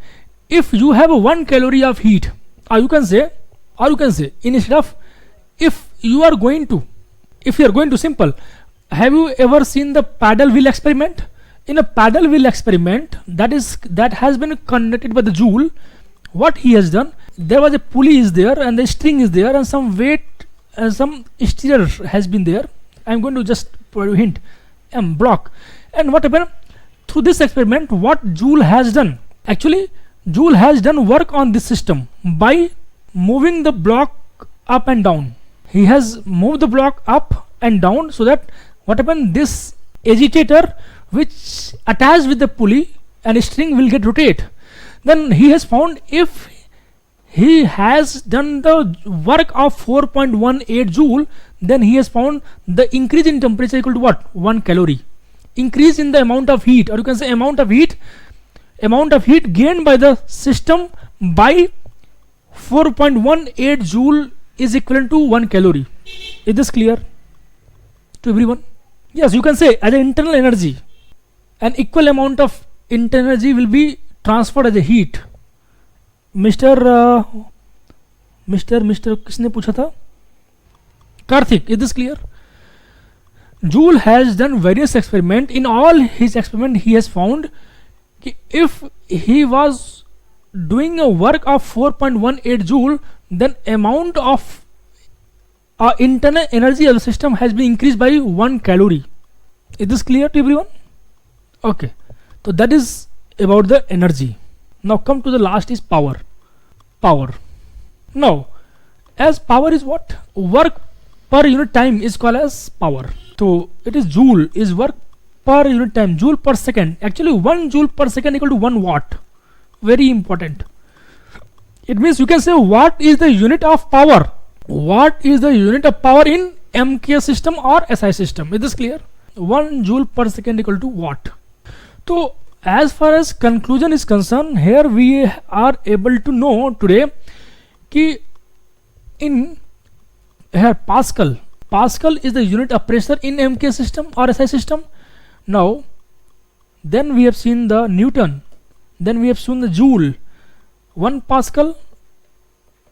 S1: If you have a 1 calorie of heat, or you can say instead of, if you are going to simple, have you ever seen the paddle wheel experiment? In a paddle wheel experiment that has been conducted by the Joule, what he has done, there was a pulley is there and the string is there and some weight and some steer has been there. I am going to just provide you a hint, block. And what happened? Through this experiment, what Joule has done? Actually, Joule has done work on this system by moving the block up and down. He has moved the block up and down so that what happened? This agitator which attached with the pulley and string will get rotate. Then he has found if he has done the work of 4.18 joule, then he has found the increase in temperature equal to what? 1 calorie. Increase in the amount of heat, or you can say amount of heat gained by the system by 4.18 joule is equivalent to 1 calorie. Is this clear to everyone? Yes, you can say as an internal energy, an equal amount of internal energy will be transferred as a heat. Mr. किसने पूछा था? Karthik, is this clear? Joule has done various experiments. In all his experiments, he has found that if he was doing a work of 4.18 joule, then amount of internal energy of the system has been increased by 1 calorie. Is this clear to everyone? Okay, so that is about the energy. Now come to the last is power. Now, as power is what? Work per unit time is called as power. So it is joule is work per unit time, joule per second. Actually 1 joule per second equal to 1 watt. Very important. It means you can say what is the unit of power. What is the unit of power in MK system or SI system? Is this clear? 1 joule per second equal to watt. So as far as conclusion is concerned, here we are able to know today कि in here Pascal is the unit of pressure in MK system or SI system. Now then we have seen the Newton, then we have seen the Joule. 1 Pascal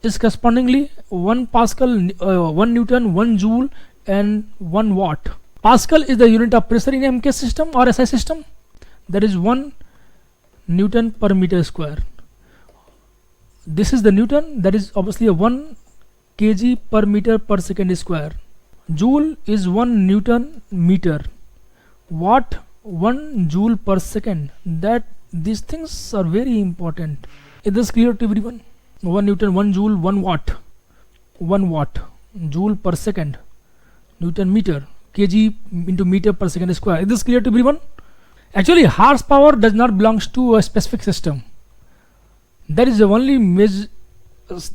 S1: is correspondingly 1 Pascal, 1 Newton, 1 Joule and 1 watt. Pascal is the unit of pressure in MK system or SI system. That is 1 Newton per meter square. This is the Newton, that is obviously a 1 kg per meter per second square. Joule is 1 Newton meter. Watt 1 joule per second. That these things are very important. Is this clear to everyone? 1 Newton, 1 joule, 1 watt. 1 watt, joule per second, Newton meter, kg into meter per second square. Is this clear to everyone? Actually, horsepower does not belongs to a specific system. That is the only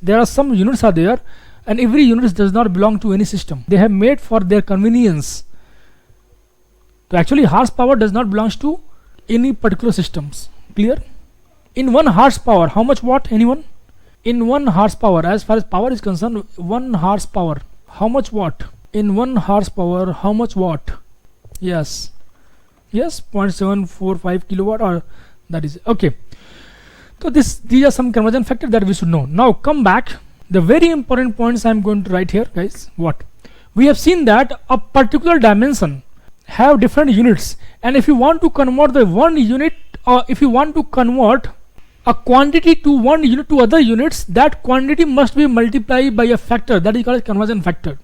S1: there are some units are there, and every unit does not belong to any system. They have made for their convenience. So actually, horsepower does not belongs to any particular systems. Clear? In 1 horsepower, how much watt? Anyone? In 1 horsepower, as far as power is concerned, 1 horsepower, how much watt? In 1 horsepower, how much watt? Yes, 0.745 kilowatt, or that is okay. So these are some conversion factors that we should know. Now come back. The very important points I am going to write here, guys. What we have seen, that a particular dimension have different units, and if you want to convert the one unit, or if you want to convert a quantity to one unit to other units, that quantity must be multiplied by a factor that is called conversion factor.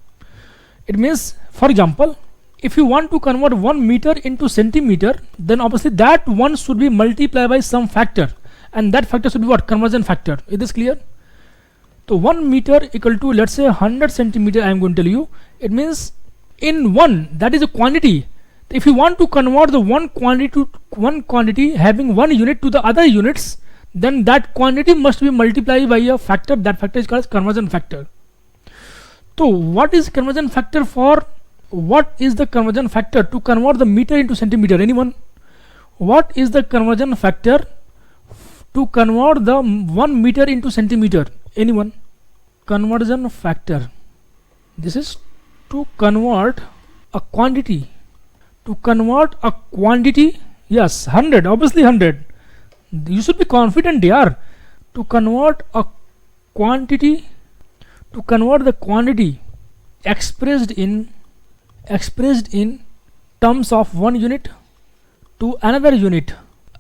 S1: It means, for example, if you want to convert 1 meter into centimeter, then obviously that one should be multiplied by some factor, and that factor should be what? Conversion factor. Is this clear? So 1 meter equal to, let's say, 100 centimeter. I am going to tell you. It means in 1, that is a quantity. If you want to convert the one quantity having one unit to the other units, then that quantity must be multiplied by a factor. That factor is called conversion factor. So what is conversion factor for? What is the conversion factor to convert the meter into centimeter? Anyone? What is the conversion factor to convert the 1 meter into centimeter? Anyone? Conversion factor. This is to convert a quantity. To convert a quantity, yes, 100, obviously 100. You should be confident here. To convert a quantity, to convert the quantity expressed in terms of one unit to another unit.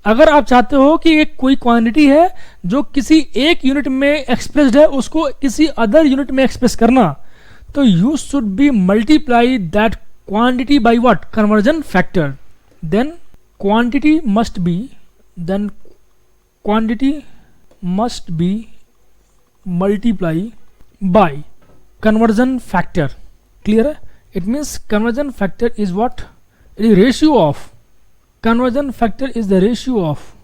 S1: अगर आप चाहते हो कि एक कोई quantity है जो किसी एक यूनिट में एक्सप्रेस्ड है, उसको किसी अदर यूनिट में एक्सप्रेस करना, तो you should B multiply that quantity by what? Conversion factor. Then quantity must be multiplied by conversion factor. Clear? It means conversion factor is what? It is ratio of. Conversion factor is the ratio of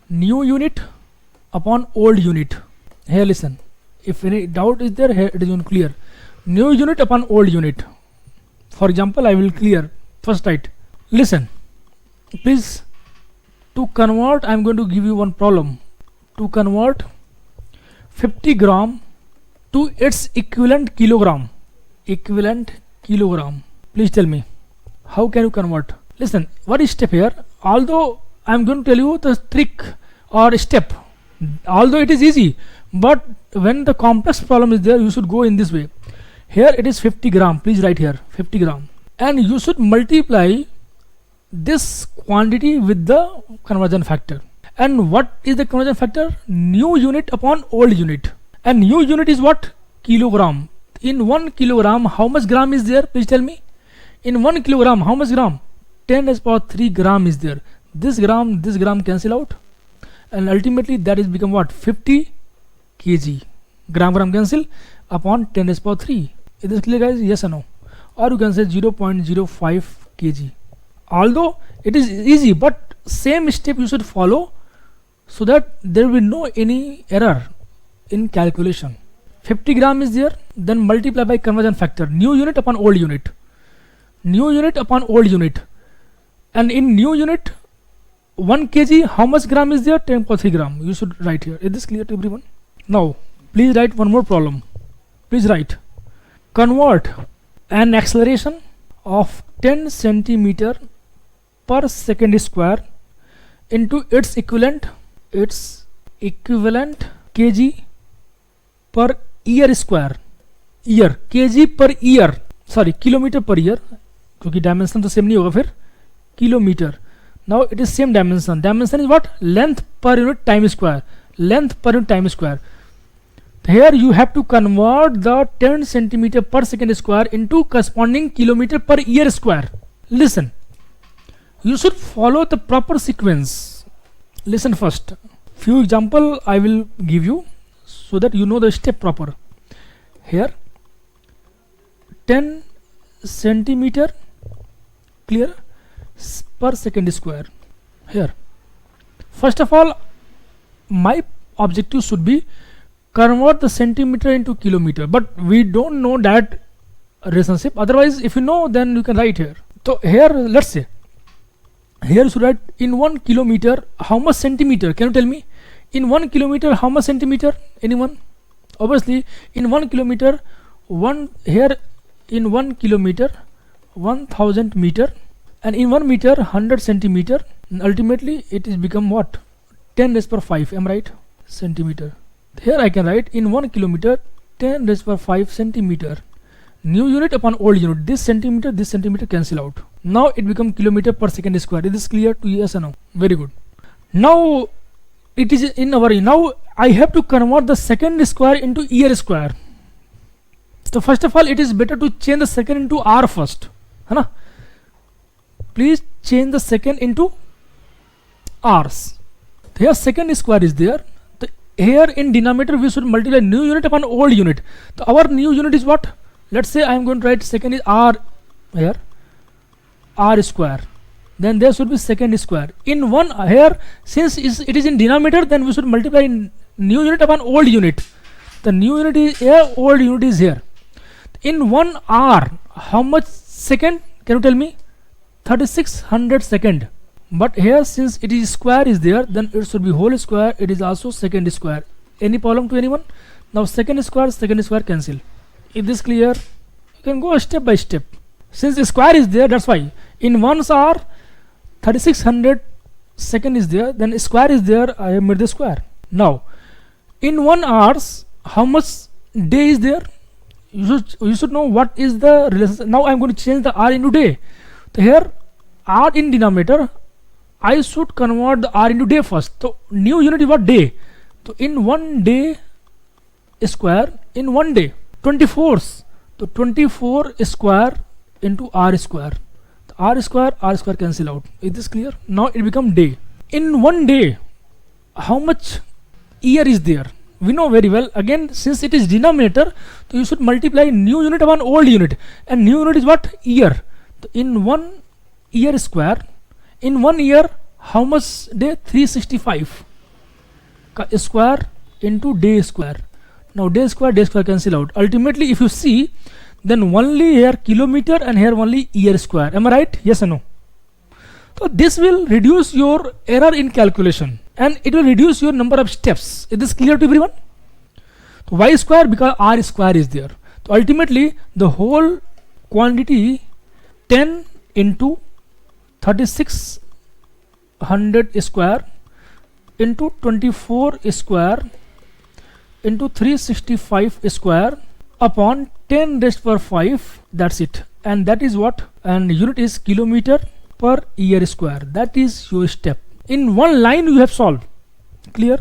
S1: new unit upon old unit. Here listen. If any doubt is there, here it is unclear. New unit upon old unit. For example, I will clear. First write. Listen, please. To convert, I am going to give you one problem. To convert 50 gram to its equivalent kilogram. Please tell me, how can you convert? Listen, what is step here? Although I am going to tell you the trick or step, although it is easy, but when the complex problem is there, you should go in this way. Here it is 50 gram. Please write here 50 gram, and you should multiply this quantity with the conversion factor. And what is the conversion factor? New unit upon old unit. And new unit is what? Kilogram. In 1 kilogram, how much gram is there? Please tell me. In 1 kilogram, how much gram? 10 raised power 3 gram is there. This gram cancel out, and ultimately that is become what? 50 kg. Gram cancel upon 10 raised power 3. Is this clear, guys? Yes or no? Or you can say 0.05 kg. Although it is easy, but same step you should follow so that there will be no any error in calculation. 50 gram is there, then multiply by conversion factor. New unit upon old unit. New unit upon old unit. And in new unit, 1 kg, how much gram is there? 10.3 gram. You should write here. Is this clear to everyone? Now, please write one more problem. Please write. Convert an acceleration of 10 centimeter per second square into its equivalent kg per year square. Year, kg per year, sorry, kilometer per year, क्योंकि dimension तो same नहीं होगा फिर. Kilometer. Now it is same dimension. Dimension is what? Length per unit time square. Length per unit time square. Here you have to convert the 10 centimeter per second square into corresponding kilometer per year square. Listen, you should follow the proper sequence. Listen first. Few example I will give you so that you know the step proper. here 10 centimeter, clear, per second square. Here first of all my objective should be convert the centimeter into kilometer, but we don't know that relationship. Otherwise, if you know, then you can write here. So here let's say here you should write in 1 kilometer how much centimeter. Can you tell me in 1 kilometer how much centimeter? Anyone? Obviously in 1 kilometer, one here in 1 kilometer 1000 meter, and in 1 meter 100 centimeter, and ultimately it is become what, 10 raised per 5. Am I right? Centimeter. Here I can write in 1 kilometer 10 raised per 5 centimeter. New unit upon old unit, this centimeter cancel out. Now it become kilometer per second square. Is this clear to you? Yes or no? Very good. Now it is in our, now I have to convert the second square into year square. So first of all, it is better to change the second into r first, है ना? Please change the second into r's. Here second square is there. So here in denominator we should multiply new unit upon old unit. So our new unit is what? Let's say I am going to write second is r here, r square. Then there should be second square. In one here, since it is in denominator, then we should multiply in new unit upon old unit. The new unit is here, old unit is here. In 1 r, how much second? Can you tell me? 3600 second. But here since it is square is there, then it should be whole square. It is also second square. Any problem to anyone? Now second square cancel. Is this clear? You can go step by step. Since the square is there, that's why in 1's r 3600 second is there, then square is there, I have made the square. Now in 1 hours how much day is there? You should know what is the relation. Now I am going to change the r into day. So here r in denominator, I should convert the r into day first. So new unit is what? Day. So in 1 day square, in 1 day 24's, so 24 square into r square. The r square cancel out. Is this clear? Now it become day. In 1 day how much year is there? We know very well. Again, since it is denominator, so you should multiply new unit upon old unit, and new unit is what? Year. So in 1 year square, in 1 year how much day? 365 square into day square. Now day square cancel out. Ultimately if you see, then only here kilometer and here only year square. Am I right? Yes or no? So this will reduce your error in calculation, and it will reduce your number of steps. Is this clear to everyone? So y square, because r square is there. So ultimately the whole quantity 10 into 3600 square into 24 square into 365 square upon 10 raised per 5. That's it. And that is what? And unit is kilometer per year square. That is your step. In one line you have solved. Clear?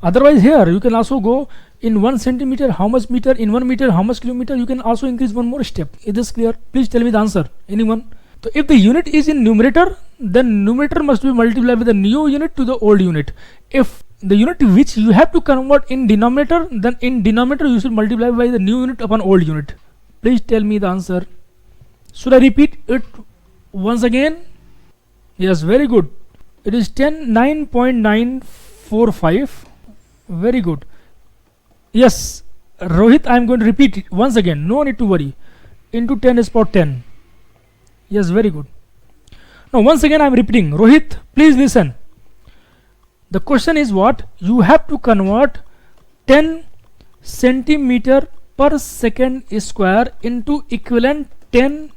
S1: Otherwise here you can also go in 1 centimeter how much meter, in 1 meter how much kilometer. You can also increase one more step. Is this clear? Please tell me the answer. Anyone? So if the unit is in numerator, then numerator must be multiplied with the new unit to the old unit. If the unit which you have to convert in denominator, then in denominator you should multiply by the new unit upon old unit. Please tell me the answer. Should I repeat it once again? Yes, very good. It is 9.945. Very good. Yes, Rohit, I am going to repeat it once again. No need to worry. Into 10 is for 10. Yes, very good. Now once again I am repeating. Rohit, please listen. The question is what? You have to convert 10 centimeter per second square into equivalent 10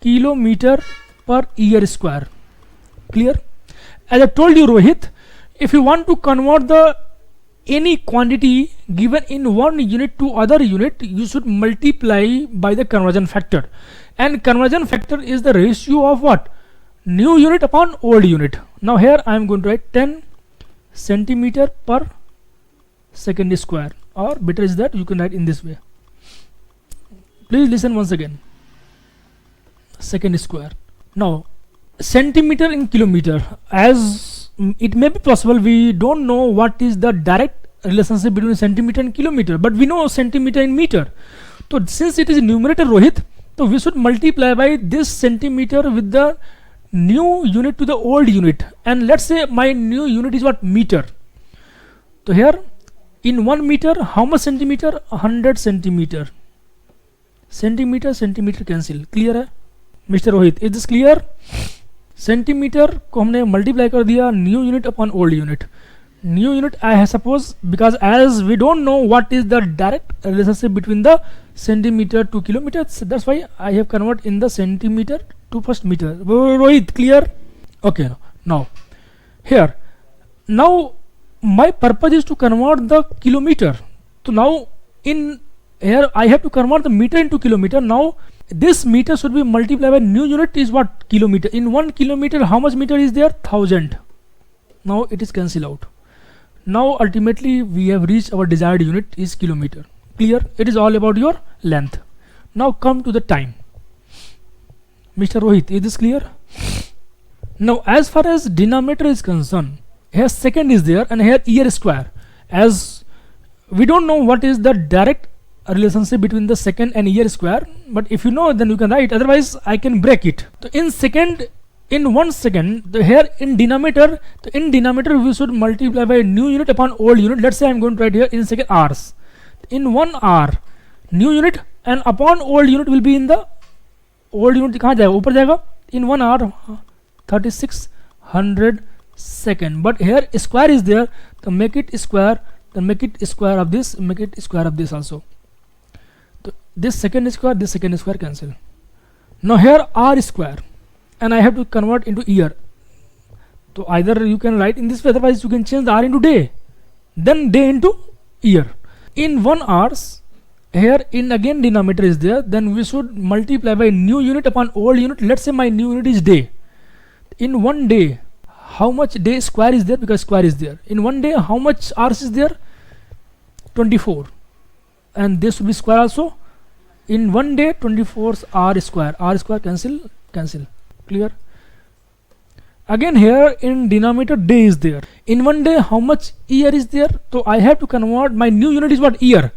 S1: kilometer per year square. Clear? As I told you, Rohit, if you want to convert the any quantity given in one unit to other unit, you should multiply by the conversion factor. And conversion factor is the ratio of what? New unit upon old unit. Now here I am going to write 10 centimeter per second square, or better is that you can write in this way. Please listen once again. Second square. Now centimeter in kilometer, as it may be possible we don't know what is the direct relationship between centimeter and kilometer, but we know centimeter in meter. So since it is numerator, Rohit, so we should multiply by this centimeter with the new unit to the old unit, and let's say my new unit is what, meter. So here in 1 meter how much centimeter, 100 centimeter. Centimeter cancel, clear है Mr. Rohit? Is this clear? Centimetre को हमने multiply कर दिया new unit upon old unit. New unit I have suppose because as we don't know what is the direct relationship between the centimeter to kilometer, that's why I have convert in the centimeter to first meter. Rohit, clear? Okay, now here, now my purpose is to convert the kilometer. So now in here I have to convert the meter into kilometer. Now this meter should be multiplied by new unit is what, kilometer. In 1 kilometer how much meter is there, 1000. Now it is cancelled out. Now ultimately we have reached our desired unit is kilometer. Clear? It is all about your length. Now come to the time. Mr. Rohit, is this clear? Now as far as denominator is concerned, here second is there and here year square. As we don't know what is the direct relationship between the second and year square, but if you know then you can write, otherwise I can break it. So in second, in 1 second, here in denominator we should multiply by new unit upon old unit. Let's say I'm going to write here in second hours. In 1 hour new unit and upon old unit will be in the old unit. कहाँ जाएगा, ऊपर जाएगा. In 1 hour 3600 second, but here square is there, so make it square, then make it square of this, make it square of this also. So this second square cancel. Now here r square and I have to convert into year. So either you can write in this way, otherwise you can change the r into day, then day into year. In 1 hours, here in again denominator is there, then we should multiply by new unit upon old unit. Let's say my new unit is day. In 1 day how much day square is there, because square is there. In 1 day how much hours is there, 24, and this should be square also. In 1 day 24 r square cancel. Clear? Again here in denominator day is there. In 1 day how much year is there, so I have to convert my new unit is what, year.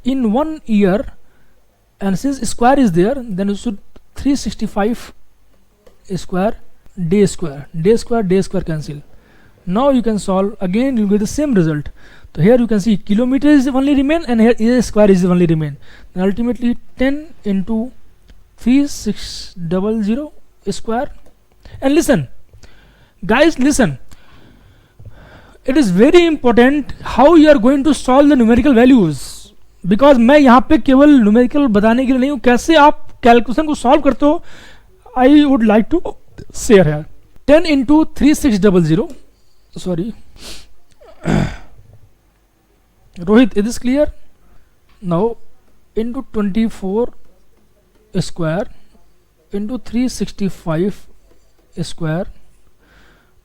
S1: In 1 year, and since square is there, then you should 365 square day square cancel. Now you can solve, again you get the same result. So here you can see kilometer is only remain and here year square is only remain. Then ultimately 10 into 3600 square. And listen guys, listen, it is very important how you are going to solve the numerical values, because मैं यहाँ पे केवल numerical बताने के लिए नहीं हूँ, कैसे आप calculation को solve करते हो I would like to share here. 10 into 3600, sorry Rohit, is this clear? Now into 24 square into 365 square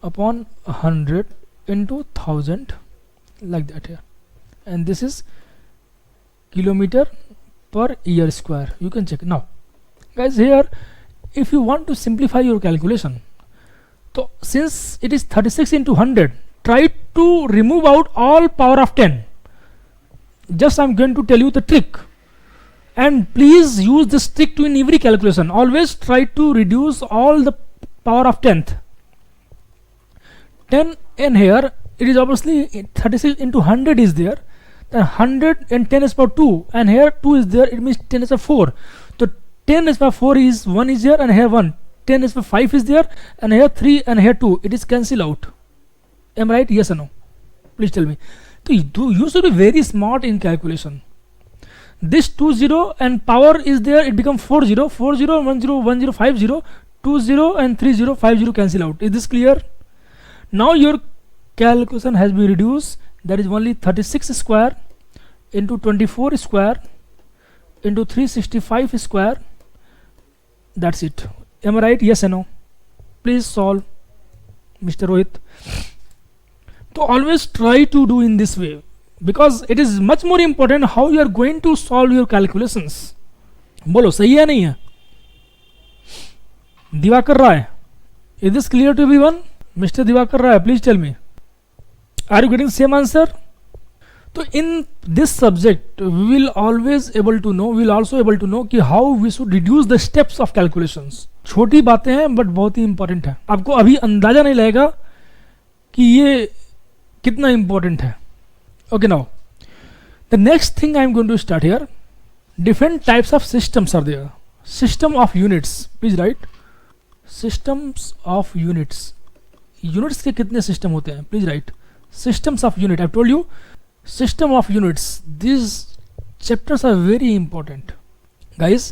S1: upon 100 into 1000, like that here, and this is kilometer per year square. You can check. Now guys, here if you want to simplify your calculation, so since it is 36 into 100, try to remove out all power of 10. Just I'm going to tell you the trick, and please use this trick to in every calculation. Always try to reduce all the power of 10th. 10 and here it is obviously 36 into 100 is there, then 100 and 10 is power 2, and here 2 is there, it means 10 is power 4. So 10 is power 4 is 1 is here, and here 1. 10 is power 5 is there, and here 3 and here 2. It is cancel out. Am I right? Yes or no? Please tell me. So you should be very smart in calculation. This 20 and power is there, it becomes 40, 40, 10, 10, 50, 20 and 30, 50 cancel out. Is this clear? Now your calculation has been reduced, that is only 36 square into 24 square into 365 square. That's it. Am I right? Yes or no? Please solve, Mr. Rohit. So always try to do in this way, because it is much more important how you are going to solve your calculations. बोलो सही है नहीं है? दिवाकर राय, is this clear to everyone? Mr. Divakar Rai, please tell me, are you getting same answer? तो in this subject we will always able to know, we will also able to know कि how we should reduce the steps of calculations. छोटी बातें हैं but बहुत ही important है. आपको अभी अंदाजा नहीं लगेगा कि ये कितना इंपॉर्टेंट है. Okay, now the next thing I am going to start here. Different types of systems are there. System of units, please write. Systems of units. Units के कितने सिस्टम होते हैं, please write. Systems of unit, I told you system of units. These chapters are very important, guys.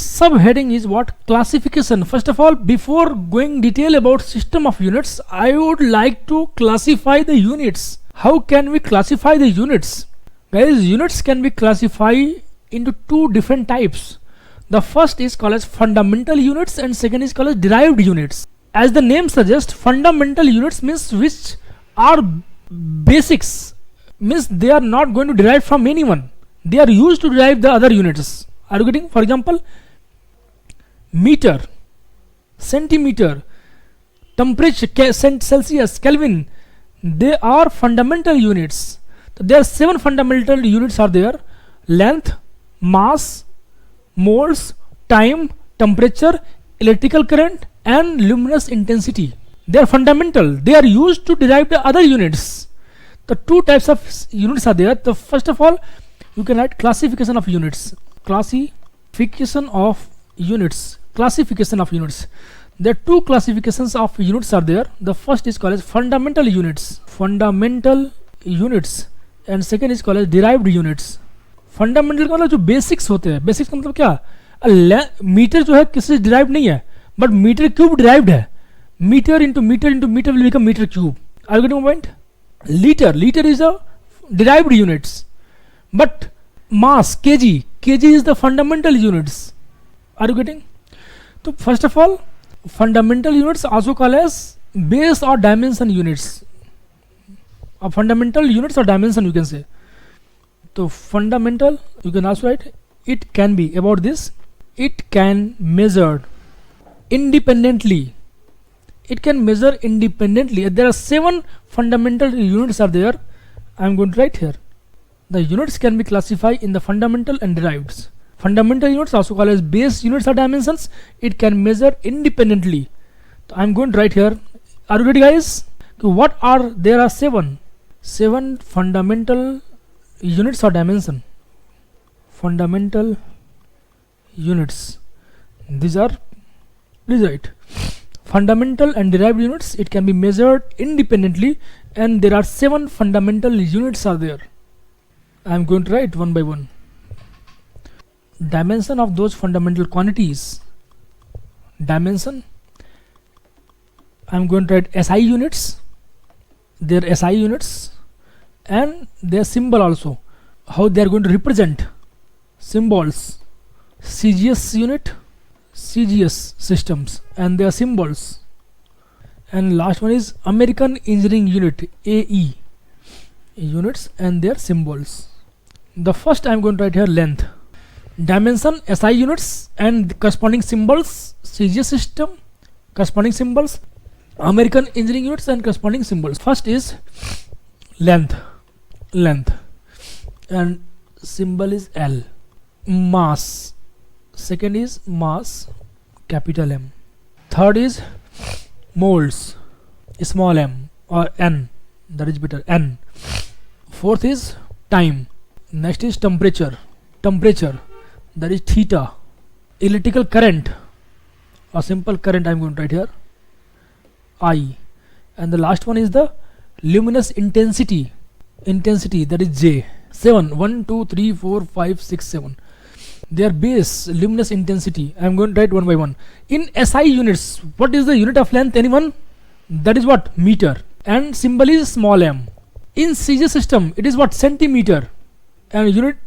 S1: Subheading is what? Classification. First of all, before going detail about system of units, I would like to classify the units. How can we classify the units? Guys, units can be classified into two different types. The first is called as fundamental units and second is called as derived units. As the name suggests, fundamental units means which are basics, means they are not going to derive from anyone, they are used to derive the other units. Are you getting? For example, meter, centimeter, temperature, Celsius, Kelvin, they are fundamental units. So there are 7 fundamental units are there: length, mass, moles, time, temperature, electrical current and luminous intensity. They are fundamental, they are used to derive the other units. The two types of units are there. The first of all, you can write classification of units. Classification of units. Classification of units. There are two classifications of units are there. The first is called as fundamental units. Fundamental units. And second is called as derived units. Fundamental का मतलब जो basics होते हैं. Basics का मतलब क्या? Metre जो है किसी से derived नहीं है, but मीटर क्यूब derived है. Meter into meter into meter will become meter cube. Are you getting my point? Liter is a derived units, but mass, kg is the fundamental units. Are you getting? So first of all, fundamental units also called as base or dimension units. A fundamental units or dimension you can say. So fundamental, you can also write, it can be about this. It can measure independently. It can measure independently. There are 7 fundamental units are there. I am going to write here. The units can be classified in the fundamental and derived. Fundamental units also called as base units or dimensions. It can measure independently. So I am going to write here. Are you ready, guys? What are there are 7 fundamental units or dimension. Fundamental units. These are, please write. Fundamental and derived units, it can be measured independently and there are 7 fundamental units are there. I am going to write one by one. Dimension of those fundamental quantities. Dimension, I am going to write SI units, their SI units and their symbol also. How they are going to represent symbols. CGS unit, CGS systems and their symbols. And last one is American Engineering Unit, AE units and their symbols. The first I am going to write here length. Dimension, SI units and corresponding symbols. CGS system, corresponding symbols. American Engineering Units and corresponding symbols. First is length and symbol is L. Mass, second is mass, capital M. Third is moles, small m or n, that is better, n. Fourth is time. Next is temperature, that is theta. Electrical current or simple current I am going to write here, I. And the last one is the luminous intensity, that is J. 7, 1 2 3 4 5 6 7. Their base luminous intensity I am going to write one by one. In SI units, what is the unit of length, anyone? That is what? Meter. And symbol is small m. In CG system it is what? Centimeter. And unit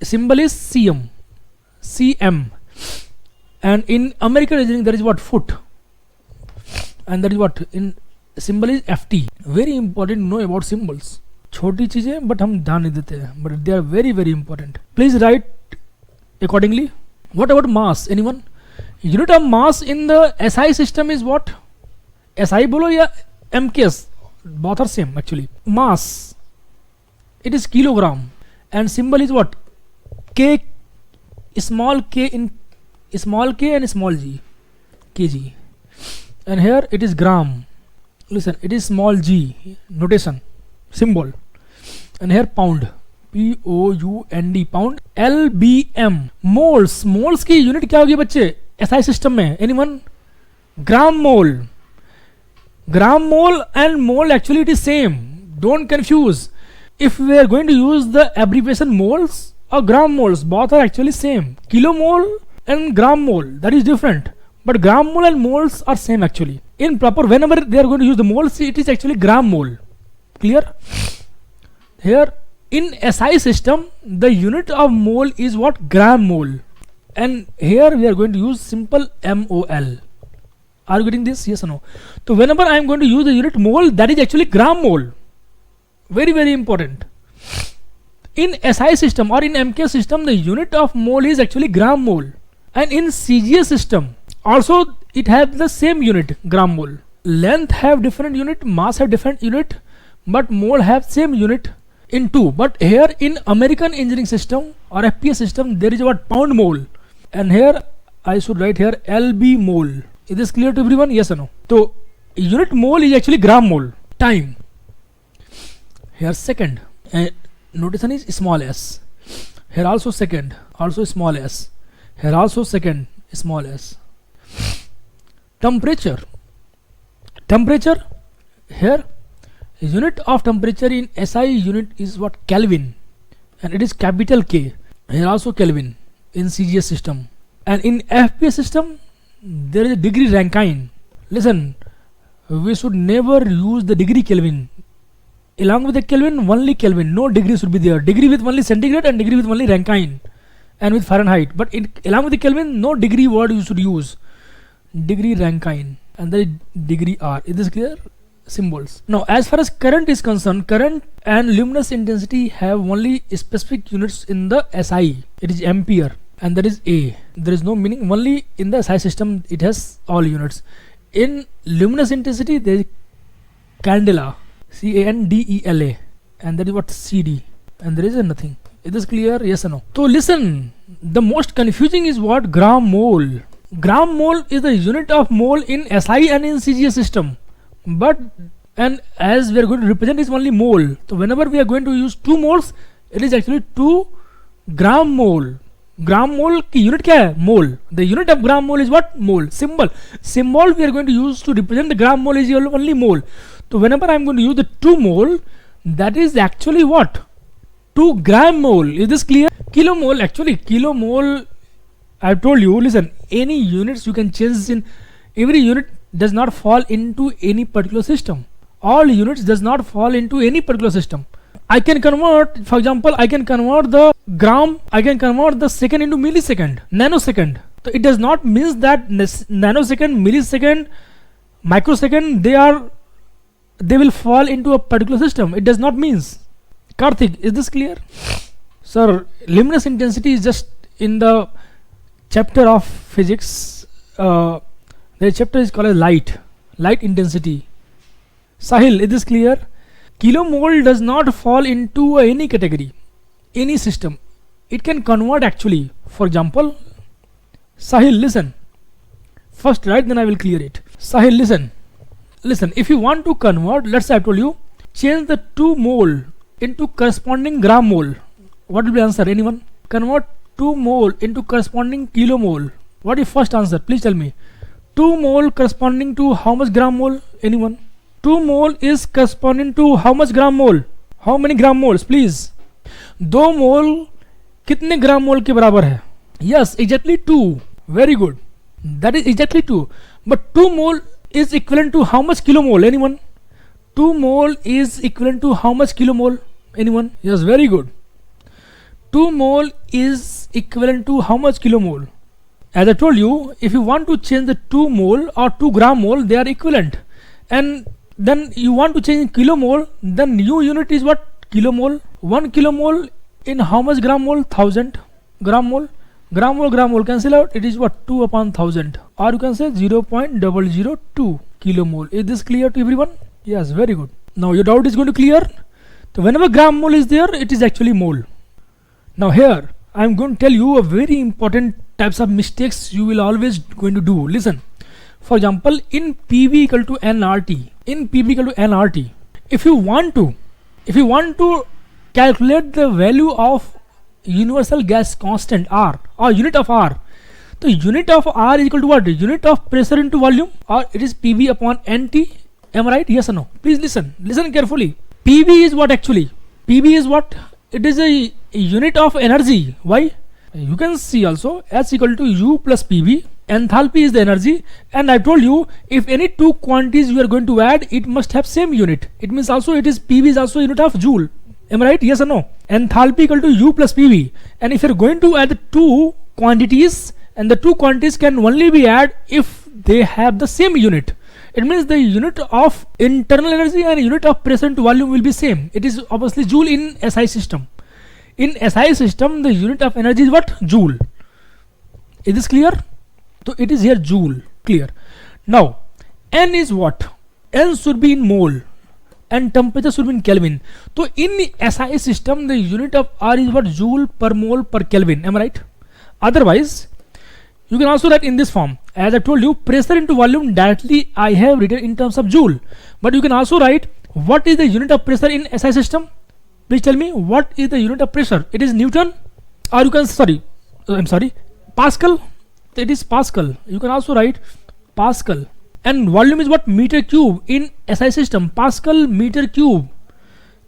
S1: symbol is cm. And in American engineering that is what? Foot. And that is what? In symbol is ft. Very important to know about symbols. छोटी चीजें but हम ध्यान नहीं देते हैं, but they are very very important. Please write accordingly. What about mass, anyone? Unit of mass in the SI system is what? SI बोलो या MKS, both are same actually. Mass it is kilogram, and symbol is what? K, small k in small k and small g, kg. And here it is gram. Listen, it is small g, notation, symbol. And here pound, POUND, pound. LBM, moles. Moles की unit क्या होगी बच्चे SI system में? Anyone? Gram mole. Gram mole and mole actually it is same. Don't confuse. If we are going to use the abbreviation moles or gram moles, both are actually same. Kilomole and gram mole, that is different. But gram mole and moles are same actually. In proper, whenever they are going to use the moles, it is actually gram mole. Clear? Here in SI system, the unit of mole is what? Gram mole. And here we are going to use simple MOL. Are you getting this? Yes or no? So whenever I am going to use the unit mole, that is actually gram mole. Very, very important. In SI system or in MK system, the unit of mole is actually gram mole. And in CGS system, also it has the same unit, gram mole. Length have different unit, mass have different unit, but mole have same unit in two. But here in American engineering system or FPS system, there is what? Pound mole. And here I should write here LB mole. Is this clear to everyone? Yes or no? So unit mole is actually gram mole. Time. Here second. Notation is small s. Here also second, also small s. Here also second, small s. Temperature. Temperature. Here unit of temperature in SI unit is what? Kelvin, and it is capital K. Here also Kelvin in CGS system. And in FPS system, there is a degree Rankine. Listen, we should never use the degree Kelvin. Along with the Kelvin, only Kelvin. No degree should be there. Degree with only centigrade and degree with only Rankine and with Fahrenheit. But along with the Kelvin, no degree word you should use. Degree Rankine and the degree R. Is this clear? Symbols. Now, as far as current is concerned, current and luminous intensity have only specific units in the SI. It is ampere, and that is A. There is no meaning. Only in the SI system it has all units. In luminous intensity there is candela, CANDELA, and that is what? CD, and there is nothing. Is this clear? Yes or no? So listen, the most confusing is what? Gram mole. Gram mole is the unit of mole in SI and in CGS system. But and as we are going to represent is only mole. So whenever we are going to use 2 moles, it is actually 2 gram mole. Gram mole की unit क्या है? Mole. The unit of gram mole is what? Mole. Symbol. Symbol we are going to use to represent the gram mole is only mole. So whenever I am going to use the 2 mole, that is actually what? 2 gram mole. Is this clear? Kilomole, actually kilomole, I have told you, listen, any units you can change in, every unit does not fall into any particular system. All units does not fall into any particular system. I can convert, for example, I can convert the gram, I can convert the second into millisecond, nanosecond. So it does not mean that nanosecond, millisecond, microsecond, they will fall into a particular system. It does not means. Karthik, is this clear? Sir, luminous intensity is just in the chapter of physics. The chapter is called as light intensity. Sahil, is this clear? Kilomole does not fall into any category, any system. It can convert actually. For example, Sahil, listen. First write, then I will clear it. Sahil, listen. Listen, if you want to convert, let's say I told you, change the 2 mole into corresponding gram mole. What will be answer? Anyone? Convert 2 mole into corresponding kilomole. What is first answer? Please tell me. 2 mole corresponding to how much gram mole? Anyone? 2 mole is corresponding to how much gram mole? How many gram moles? Please. 2 mole कितने ग्राम मोल के बराबर है? Yes, exactly 2. Very good. That is exactly 2. But 2 mole is equivalent to how much kilomole? Anyone? 2 mole is equivalent to how much kilomole? Anyone? Yes, very good. 2 mole is equivalent to how much kilomole? As I told you, if you want to change the 2 mole or 2 gram mole, they are equivalent. And then you want to change kilomole, then new unit is what? Kilomole. 1 kilomole in how much gram mole? 1000 gram mole. Gram mole cancel out. It is what? 2 upon 1000. Or you can say 0.002 kilomole. Is this clear to everyone? Yes, very good. Now your doubt is going to clear. So whenever gram mole is there, it is actually mole. Now here I am going to tell you a very important types of mistakes you will always going to do. Listen. For example, in PV equal to nRT, if you want to calculate the value of universal gas constant R or unit of R, the unit of R is equal to what? Unit of pressure into volume, or it is PV upon NT. Am I right? Yes or no? Please listen carefully. PV is what actually? PV is what? It is a unit of energy. Why? You can see also S equal to U plus PV. Enthalpy is the energy, and I told you if any two quantities you are going to add, it must have same unit. It means also it is PV is also unit of joule. Am I right? Yes or no? Enthalpy equal to U plus PV, and if you are going to add the two quantities, and the two quantities can only be added if they have the same unit. It means the unit of internal energy and unit of pressure into volume will be same. It is obviously joule in SI system. In SI system, the unit of energy is what? Joule. Is this clear? So it is here joule. Clear. Now N is what? N should be in mole and temperature should be in Kelvin. So in the SI system, the unit of R is what? Joule per mole per Kelvin. Am I right? Otherwise, you can also write in this form. As I told you, pressure into volume directly I have written in terms of joule. But you can also write what is the unit of pressure in SI system. Please tell me what is the unit of pressure. It is Newton, or you can Pascal. It is Pascal. You can also write Pascal. And volume is what? Meter cube in SI system. Pascal meter cube.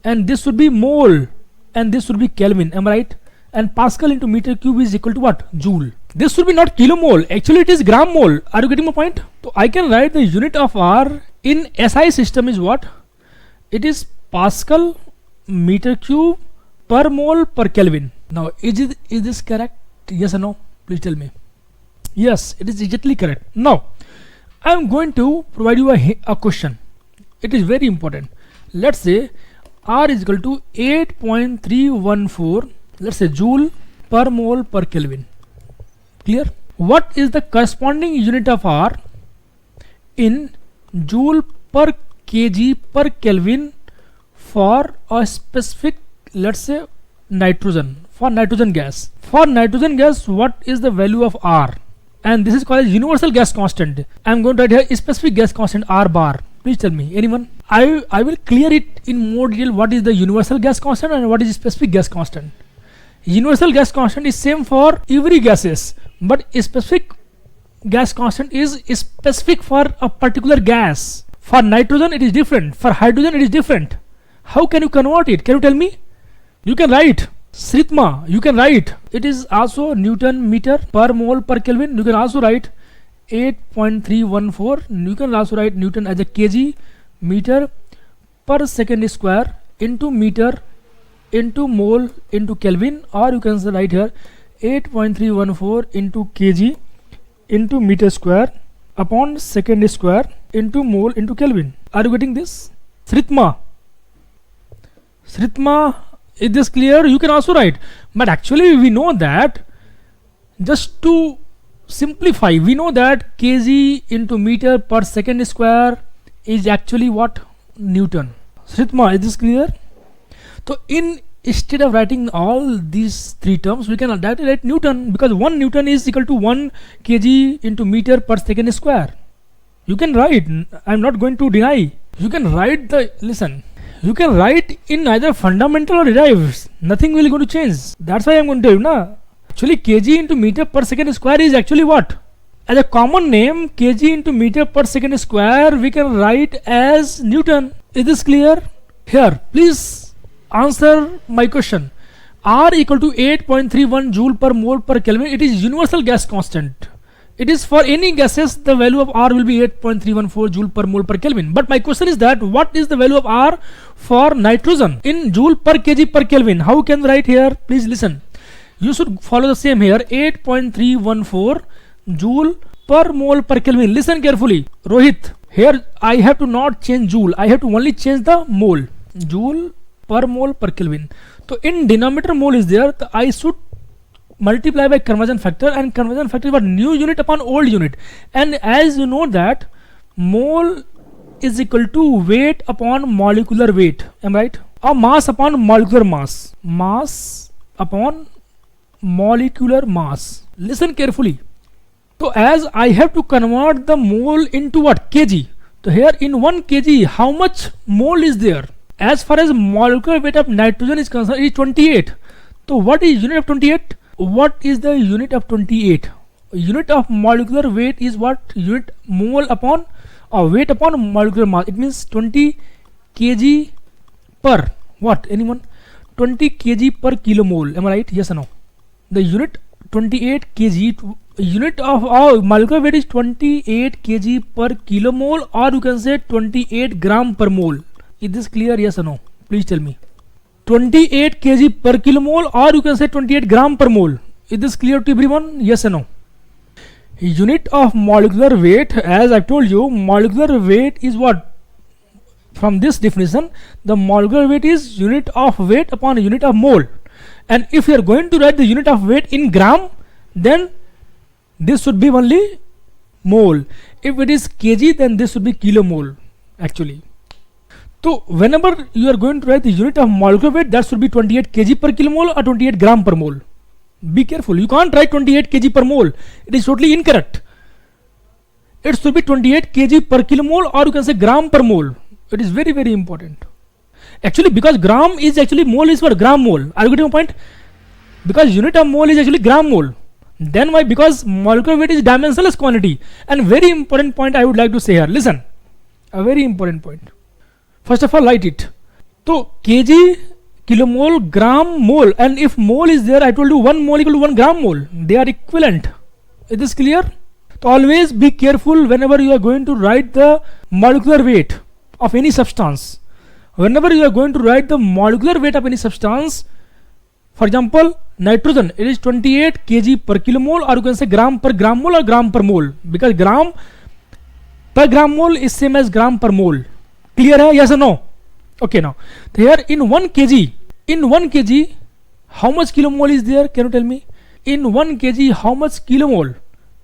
S1: And this should be mole. And this should be Kelvin. Am I right? And Pascal into meter cube is equal to what? Joule. This should be not kilomole. Actually it is gram mole. Are you getting my point? So I can write the unit of R in SI system is what? It is Pascal meter cube per mole per Kelvin. Now is this correct? Yes or no? Please tell me. Yes, it is exactly correct. Now I am going to provide you a question. It is very important. Let's say R is equal to 8.314, let's say joule per mole per Kelvin. Clear? What is the corresponding unit of R in joule per kg per Kelvin for a specific, let's say, nitrogen, for nitrogen gas? For nitrogen gas, what is the value of R? And this is called as universal gas constant. I am going to write here specific gas constant R bar. Please tell me, anyone? I will clear it in more detail. What is the universal gas constant and what is specific gas constant? Universal gas constant is same for every gases, but specific gas constant is specific for a particular gas. For nitrogen it is different, for hydrogen it is different. How can you convert it? Can you tell me? You can write Sritma, you can write it is also Newton meter per mole per Kelvin. You can also write 8.314. You can also write Newton as a kg meter per second square into meter into mole into Kelvin, or you can write here 8.314 into kg into meter square upon second square into mole into Kelvin. Are you getting this? Sritma, is this clear? You can also write, but actually we know that, just to simplify, we know that kg into meter per second square is actually what? Newton. Sritma, is this clear? So instead of writing all these three terms, we can directly write Newton, because 1 Newton is equal to 1 kg into meter per second square. You can write, I am not going to deny. You can write you can write in either fundamental or derived. Nothing will going to change. That's why I am going to tell you na. Actually kg into meter per second square is actually what? As a common name, kg into meter per second square we can write as Newton. Is this clear? Here please answer my question. R equal to 8.31 joule per mole per Kelvin. It is universal gas constant. It is for any gases, the value of R will be 8.314 joule per mole per Kelvin. But my question is that what is the value of R for nitrogen in joule per kg per Kelvin? How can we write here? Please listen. You should follow the same here. 8.314 joule per mole per Kelvin. Listen carefully. Rohit, here I have to not change joule. I have to only change the mole. Joule per mole per Kelvin. So in denominator mole is there. So I should multiply by conversion factor, and conversion factor is what? New unit upon old unit. And as you know that mole is equal to weight upon molecular weight. Am I right? or mass upon molecular mass. Mass upon molecular mass. Listen carefully. So as I have to convert the mole into what? Kg. So here in 1 kg, how much mole is there? As far as molecular weight of nitrogen is concerned, it is 28. So what is unit of 28? What is the unit of 28? Unit of molecular weight is what? Unit mole upon or weight upon molecular mass. It means 20 kg per what? Anyone? 20 kg per kilomole. Am I right? Yes or no? The unit 28 kg. Unit of our molecular weight is 28 kg per kilomole, or you can say 28 gram per mole. Is this clear? Yes or no? Please tell me. 28 kg per kilomole, or you can say 28 gram per mole. Is this clear to everyone? Yes or no? Unit of molecular weight, as I told you, molecular weight is what? From this definition, the molecular weight is unit of weight upon unit of mole. And if you are going to write the unit of weight in gram, then this should be only mole. If it is kg, then this should be kilomole actually. So whenever you are going to write the unit of molecular weight, that should be 28 kg per kilomole or 28 gram per mole. Be careful, you can't write 28 kg per mole. It is totally incorrect. It should be 28 kg per kilomole, or you can say gram per mole. It is very, very important. Actually, because gram is actually mole is what? Gram mole. Are you getting my point? Because unit of mole is actually gram mole. Then why? Because molecular weight is dimensionless quantity. And very important point I would like to say here. Listen, a very important point. First of all, write it. So kg, kilomole, gram, mole, and if mole is there, I told you 1 mole equal to 1 gram mole. They are equivalent. Is this clear? So always be careful whenever you are going to write the molecular weight of any substance. Whenever you are going to write the molecular weight of any substance, for example, nitrogen, it is 28 kg per kilomole, or you can say gram per gram mole or gram per mole, because gram per gram mole is same as gram per mole. Clear hai? Yes or no? Okay, now here in 1 kg, how much kilomole is there? Can you tell me? In 1 kg, how much kilomole?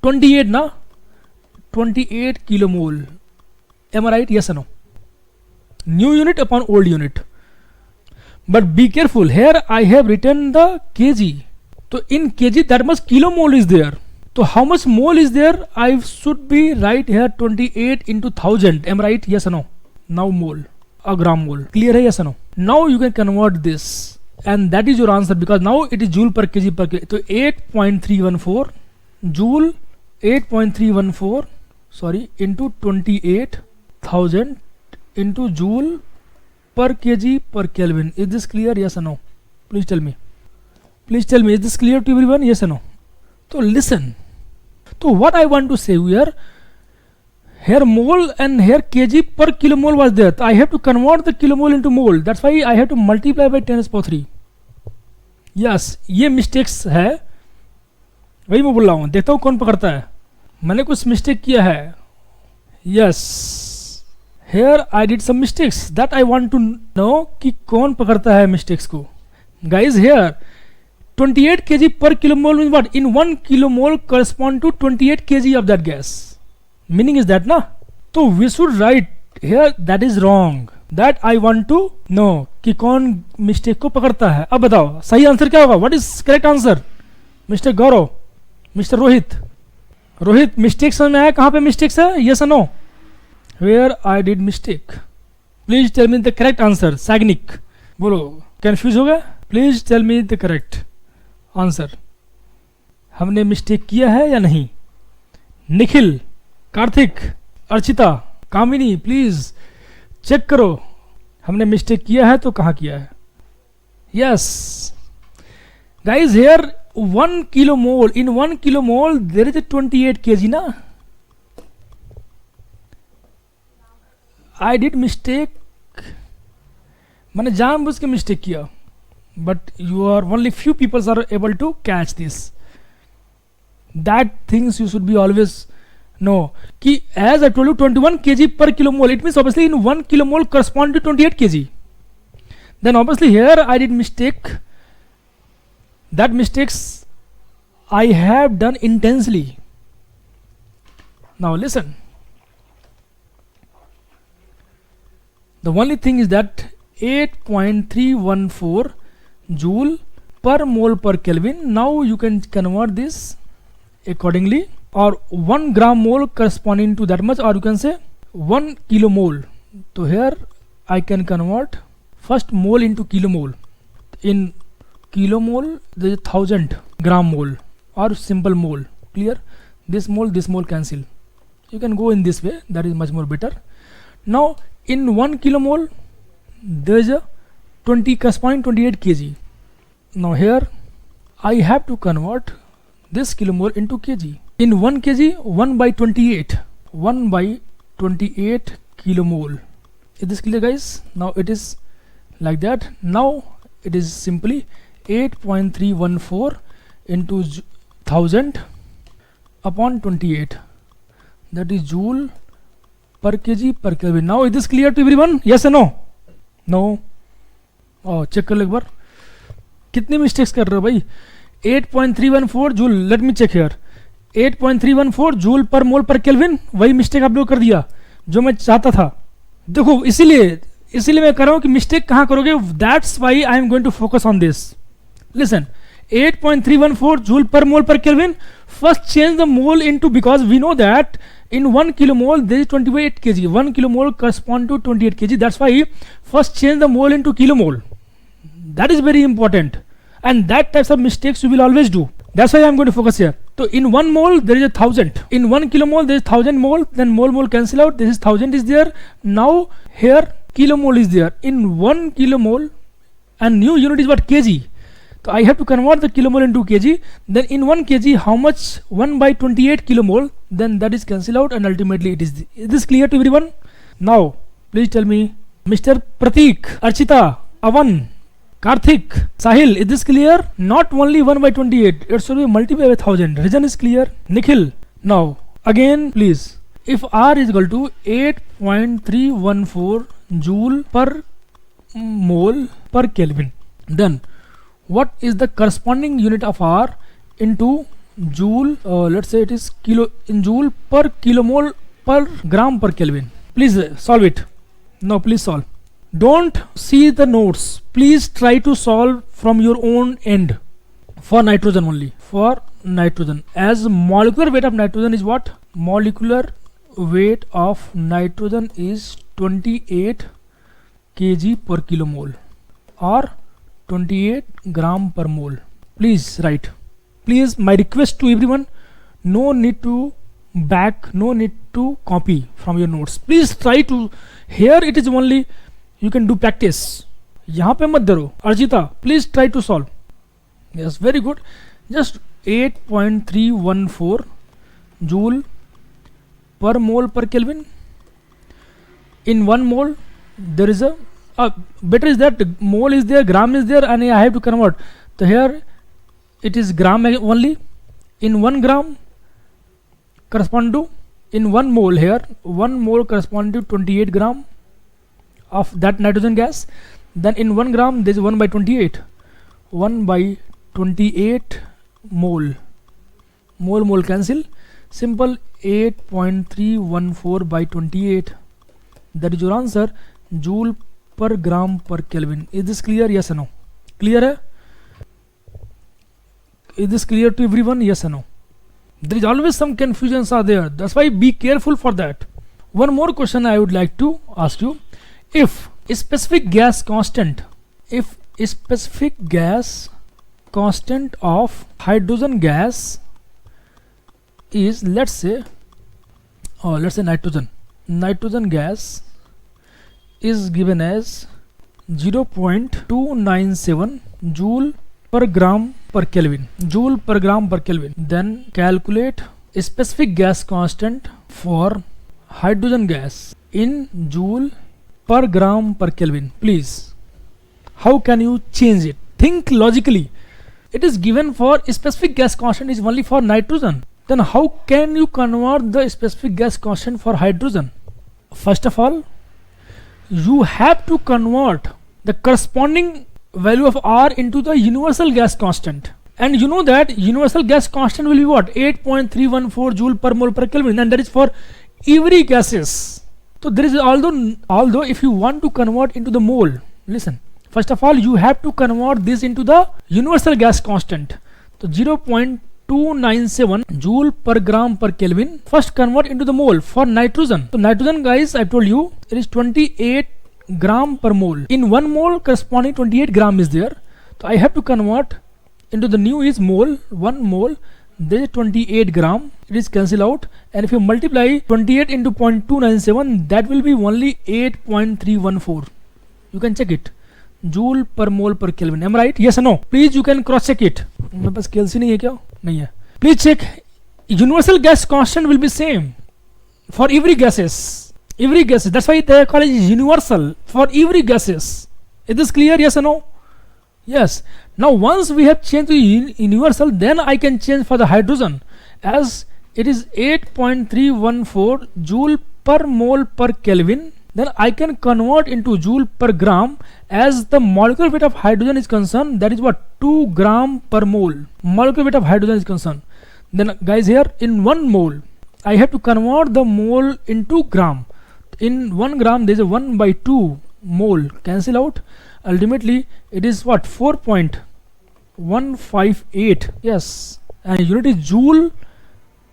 S1: 28 na? 28 kilomole. Am I right? Yes or no? New unit upon old unit. But be careful, here I have written the kg. So in kg, that much kilomole is there. So how much mole is there? I should be right here 28 into 1000. Am I right? Yes or no? Now mole, a gram mole. Clear hai? Yes or no? Now you can convert this, and that is your answer, because now it is joule per kg per kg. So 8.314 joule, 8.314 sorry, into 28,000 into joule per kg per Kelvin. Is this clear? Yes or no? Please tell me. Please tell me, is this clear to everyone? Yes or no? So listen. So what I want to say here mole and here kg per kilomole was there. So I have to convert the kilomole into mole. That's why I have to multiply by 10 to the power 3. Yes, ये mistakes है. वही मैं बोल रहा हूँ. देखता हूँ कौन पकड़ता है. मैंने कुछ mistake किया है. Yes. Here I did some mistakes. That I want to know कि कौन पकड़ता है mistakes को. Guys, here 28 kg per kilomole means what? In 1 kilomole correspond to 28 kg of that gas. Meaning is that na? So we should write here that is wrong. That I want to know कि कौन mistake को पकड़ता है. अब बताओ सही answer क्या होगा? What is correct answer? Mr. Gaurav, Mr. Rohit mistake समझ में आया? कहाँ पे मिस्टेक्स है? Yes or no? Where I did mistake? Please tell me the correct answer. Sagnik, बोलो, कंफ्यूज हो गया? Please tell me the correct answer. हमने मिस्टेक किया है या नहीं? निखिल, कार्तिक, अर्चिता, कामिनी, प्लीज चेक करो हमने मिस्टेक किया है तो कहाँ किया है. Yes guys, here 1 kilomole, in 1 kilomole there is a 28 kg na. I did mistake, मैंने जानबूझ के मिस्टेक किया, but you are only few people are able to catch this. That things you should be always know कि as I told you 21 kg per kilomole, it means obviously in 1 kilomole correspond to 28 kg. Then obviously here I did mistake. That mistakes I have done intensely. Now listen. The only thing is that 8.314 joule per mole per Kelvin. Now you can convert this accordingly, or 1 gram mole corresponding to that much, or you can say 1 kilomole. So here I can convert first mole into kilomole. In kilomole there is 1000 gram mole or simple mole. Clear? This mole cancel. You can go in this way, that is much more better. Now in 1 kilomole there is a 20 corresponding 28 kg. Now here I have to convert this kilomole into kg. In 1 kg, 1 by 28 kilomole. Is this clear, guys? Now it is like that. Now it is simply 8.314 into 1000 upon 28, that is joule per kg per Kelvin. Now is this clear to everyone? Yes or no? No? Oh, check कर लो एक बार कितनी mistakes कर रहे हो भाई. 8.314 joule, let me check here. 8.314 joule per mole पर kelvin, वही mistake आप लोग कर दिया जो मैं चाहता था. देखो इसीलिए मैं कर रहा हूं कि मिस्टेक कहां करोगे. That's why I am going to focus on this. Listen, 8.314 joule per mole per Kelvin. First change the mole into, because we know that in 1 kilomole there is 28 kg. 1 kilomole correspond to 28 kg. That's why first change the mole into kilomole. That is very important, and that types of mistakes you will always do. That's why I am going to focus here. So in 1 mole there is a 1000. In 1 kilomole there is 1000 mole. Then mole cancel out. This is 1000 is there. Now here kilomole is there. In 1 kilomole, and new unit is what? Kg. So I have to convert the kilomole into kg. Then in 1 kg how much? 1 by 28 kilomole. Then that is cancel out, and ultimately it is this clear to everyone? Now please tell me, Mr. Pratik, Archita, Avan, Karthik, Sahil, is this clear? Not only 1 by 28, it should be multiplied by 1000. Reason is clear. Nikhil, now again please, if R is equal to 8.314 joule per mole per Kelvin, then what is the corresponding unit of R into joule? Let's say it is kilo in joule per kilomole per gram per Kelvin. Please solve it. Now please solve. Don't see the notes. Please try to solve from your own end. For nitrogen only. For nitrogen. As molecular weight of nitrogen is what? Molecular weight of nitrogen is 28 kg per kilomole or 28 gram per mole. Please write. Please, my request to everyone, no need to back, no need to copy from your notes. Please try to, here it is only you can do practice. यहाँ पे मत डरो. Arjita, please try to solve. Yes, very good. Just 8.314 joule per mole per Kelvin. In 1 mole there is a better is that mole is there, gram is there, and I have to convert. So here it is gram only. In 1 gram correspond to, in 1 mole here, 1 mole correspond to 28 gram of that nitrogen gas. Then in 1 gram there is 1 by 28. 1 by 28 mole. Mole cancel. Simple 8.314 by 28. That is your answer. Joule per gram per Kelvin. Is this clear? Yes or no? Clear hai? Is this clear to everyone? Yes or no? There is always some confusions are there. That's why be careful for that. One more question I would like to ask you. If a specific gas constant, if a specific gas constant of hydrogen gas is, let's say nitrogen gas is given as 0.297 joule per gram per Kelvin. Joule per gram per Kelvin. Then calculate a specific gas constant for hydrogen gas in joule per gram per Kelvin. Please, how can you change it? Think logically. It is given for a specific gas constant is only for nitrogen. Then how can you convert the specific gas constant for hydrogen? First of all, you have to convert the corresponding value of R into the universal gas constant, and you know that universal gas constant will be what? 8.314 joule per mole per Kelvin, and that is for every gases. So there is, although if you want to convert into the mole, listen, first of all you have to convert this into the universal gas constant. So 0.297 joule per gram per Kelvin. First convert into the mole for nitrogen. So nitrogen, guys, I told you it is 28 gram per mole. In 1 mole corresponding 28 gram is there. So I have to convert into the new is mole. 1 mole, there is 28 gram. It is cancel out, and if you multiply 28 into 0.297, that will be only 8.314. You can check it. Joule per mole per Kelvin. Am I right? Yes or no? Please, you can cross check it. मेरे पास कैलसी नहीं है क्या? नहीं है. Please check. Universal gas constant will be same for every gases. Every gases. That's why they call it universal for every gases. Is this clear? Yes or no? Yes. Now once we have changed to universal, then I can change for the hydrogen, as it is 8.314 joule per mole per Kelvin. Then I can convert into joule per gram, as the molecular weight of hydrogen is concerned. That is what? 2 gram per mole. Molecular weight of hydrogen is concerned. Then guys, here in 1 mole I have to convert the mole into gram. In 1 gram there is a 1 by 2 mole. Cancel out. Ultimately it is what? 4.158. Yes, and unit is joule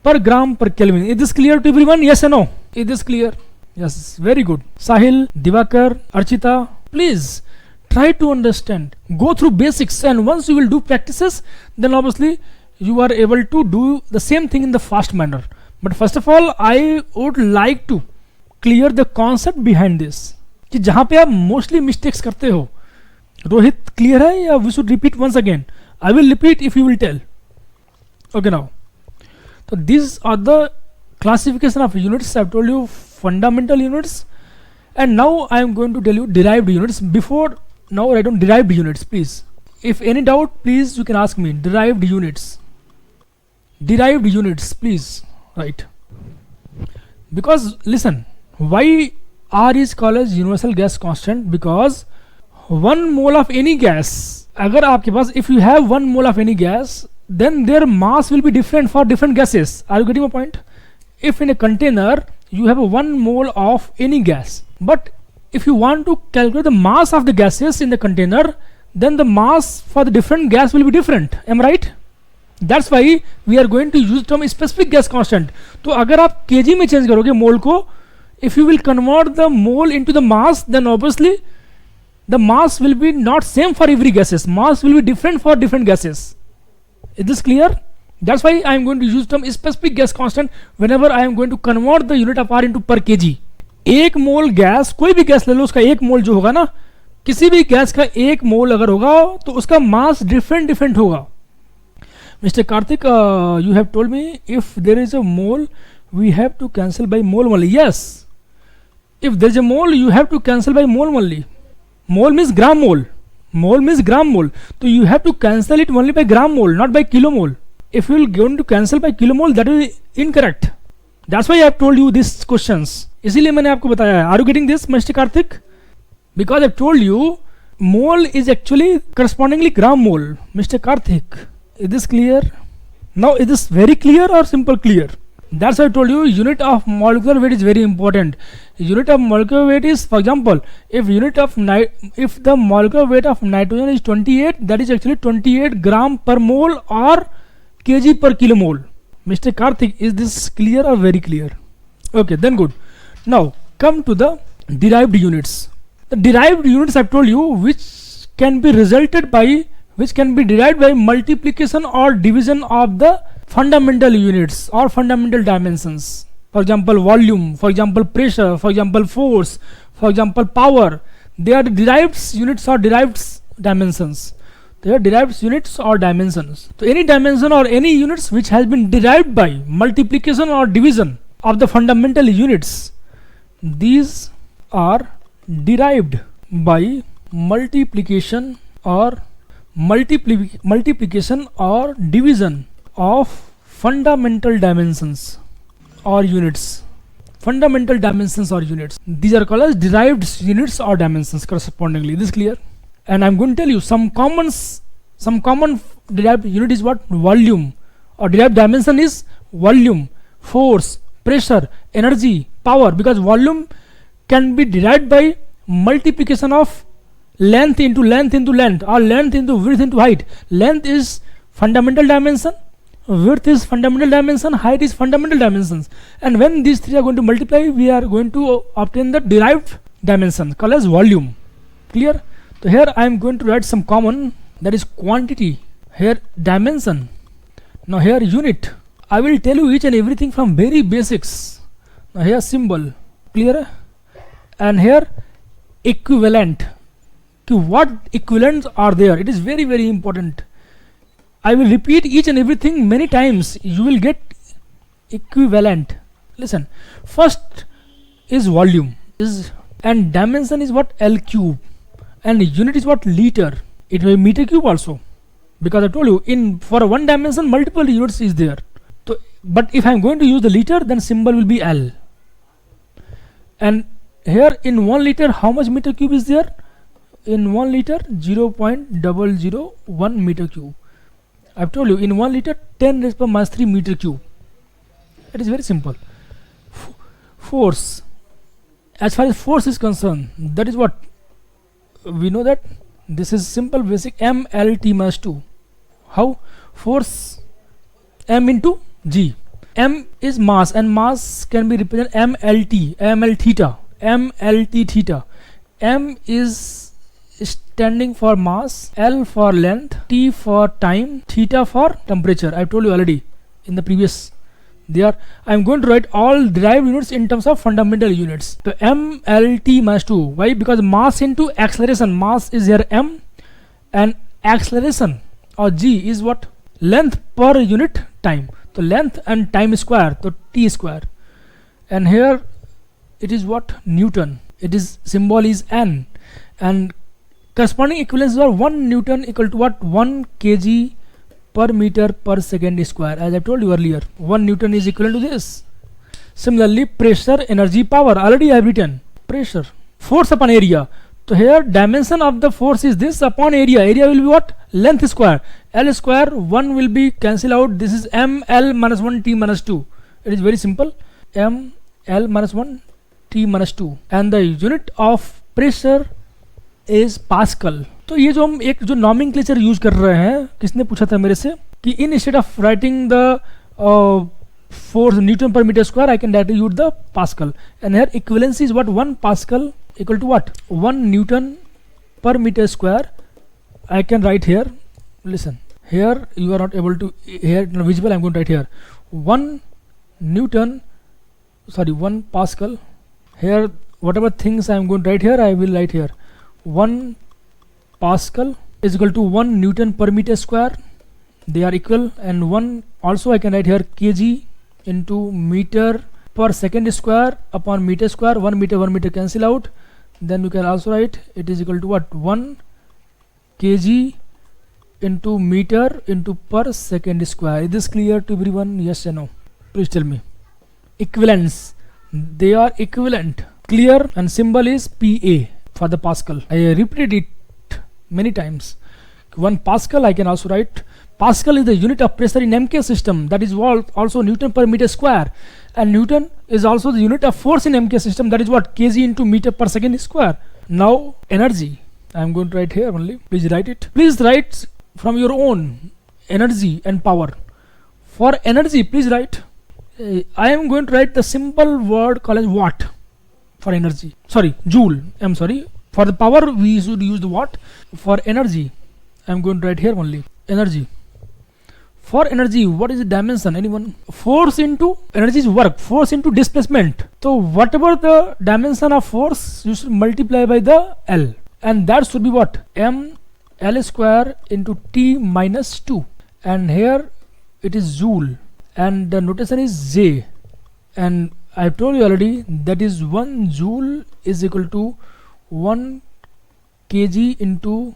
S1: per gram per Kelvin. Is this clear to everyone? Yes or no? Is this clear? Yes, very good. Sahil, Divakar, Archita, please try to understand. Go through basics, and once you will do practices, then obviously you are able to do the same thing in the fast manner. But first of all, I would like to clear the concept behind this. कि जहाँ पे आप mostly mistakes करते हो. Rohit, clear है या we should repeat once again? I will repeat if you will tell. Okay now. So these are the classification of units. I have told you fundamental units, and now I am going to tell you derived units. Before now, write down derived units, please. If any doubt, please you can ask me. Derived units. Derived units, please write. Because listen, why R is called as universal gas constant? Because 1 mole of any gas, अगर आपके पास, if you have 1 mole of any gas, then their mass will be different for different gases. Are you getting my point? If in a container you have a 1 mole of any gas, but if you want to calculate the mass of the gases in the container, then the mass for the different gas will be different. Am I right? That's why we are going to use term specific gas constant. तो अगर आप kg में change करोगे mole को, if you will convert the mole into the mass, then obviously the mass will be not same for every gases. Mass will be different for different gases. Is this clear? That's why I am going to use term specific gas constant whenever I am going to convert the unit of R into per kg. एक मोल gas, कोई भी gas ले लो, उसका एक मोल जो होगा ना, किसी भी गैस का एक मोल अगर होगा तो उसका मास डिफरेंट होगा. Mr. Karthik, you have told me if there is a mole, we have to cancel by mole only. Yes, if there is a mole, you have to cancel by mole only. Mole means gram mole. Mole means gram mole. So you have to cancel it only by gram mole, not by kilomole. If you will going to cancel by kilomole, that is incorrect. That's why I have told you these questions. इसीलिए मैंने आपको बताया है. Are you getting this, Mr. Karthik? Because I have told you mole is actually correspondingly gram mole. Mr. Karthik, is this clear? Now is this very clear or simple clear? That's why I told you unit of molecular weight is very important. Unit of molecular weight is, for example, if the molecular weight of nitrogen is 28, that is actually 28 gram per mole or kg per kilomole. Mr. Karthik, is this clear or very clear? Okay, then good. Now come to the derived units. The derived units I've told you, which can be derived by multiplication or division of the fundamental units or fundamental dimensions. For example, volume, for example, pressure, for example, force, for example, power. They are derived units or derived dimensions. They are derived units or dimensions. So any dimension or any units which has been derived by multiplication or division of the fundamental units, these are derived by multiplication or division of fundamental dimensions or units. Fundamental dimensions or units. These are called as derived units or dimensions correspondingly. This is clear? And I am going to tell you some common derived unit is what? Volume. Or derived dimension is volume, force, pressure, energy, power. Because volume can be derived by multiplication of length into length into length, or length into width into height. Length is fundamental dimension, width is fundamental dimension, height is fundamental dimensions, and when these three are going to multiply, we are going to obtain the derived dimension called as volume. Clear? So here I am going to write some common, that is quantity, here dimension, now here unit. I will tell you each and everything from very basics. Now here symbol. Clear? And here equivalent. What equivalents are there? It is very very important. I will repeat each and everything many times. You will get equivalent. Listen, first is volume, and dimension is what? L cube, and unit is what? Liter. It may be meter cube also, because I told you for one dimension multiple units is there. So, but if I am going to use the liter, then symbol will be L. And here in 1 liter, how much meter cube is there? In 1 liter, 0.001 meter cube. I've told you, in 1 liter, 10 raised per minus 3 meter cube. It is very simple. Force. As far as force is concerned, that is what we know, that this is simple basic mLt minus 2. How? Force m into g. M is mass, and mass can be represented mLt, ml theta, mLt theta. M is standing for mass, L for length, T for time, theta for temperature. I told you already in the previous. There I am going to write all derived units in terms of fundamental units. So mLt minus 2. Why? Because mass into acceleration. Mass is here m, and acceleration or g is what? Length per unit time. So length and time square, so t square. And here it is what? Newton. It is symbol is n, and corresponding equivalents are 1 Newton equal to what? 1 kg per meter per second square. As I told you earlier, 1 Newton is equivalent to this. Similarly, pressure, energy, power. Already I have written pressure. Force upon area. So here dimension of the force is this upon area. Area will be what? Length square. L square, 1 will be cancelled out. This is m L minus 1 T minus 2. It is very simple. M L minus 1 T minus 2. And the unit of pressure is Pascal. तो ये जो हम एक जो nomenclature use कर रहे हैं, किसने पूछा था मेरे से कि in instead of writing the force newton per metre square, I can directly use the pascal. And here equivalency is what? 1 pascal equal to what? 1 Newton per meter square. I can write here. Listen, here you are not able to, here not visible. I am going to write here 1 Newton, sorry, 1 Pascal. Here whatever things I am going to write here, I will write here 1 Pascal is equal to 1 Newton per meter square. They are equal. And 1 also I can write here kg into meter per second square upon meter square. 1 meter cancel out. Then you can also write it is equal to what? 1 kg into meter into per second square. Is this clear to everyone? Yes or no? Please tell me. Equivalents. They are equivalent. Clear? And symbol is PA for the Pascal. I repeated it many times. 1 Pascal I can also write. Pascal is the unit of pressure in MK system. That is also Newton per meter square. And Newton is also the unit of force in MK system. That is what? Kg into meter per second square. Now energy. I am going to write here only. Please write it. Please write from your own energy and power. For energy, please write. I am going to write the simple word called as watt for energy. Sorry, joule. I am sorry. For the power, we should use the watt. For energy, I am going to write here only energy. For energy, what is the dimension? Anyone? Force into energy is work. Force into displacement. So whatever the dimension of force, you should multiply by the L. And that should be what? M L square into T minus 2. And here it is joule. And the notation is J. And I told you already that is 1 joule is equal to 1 kg into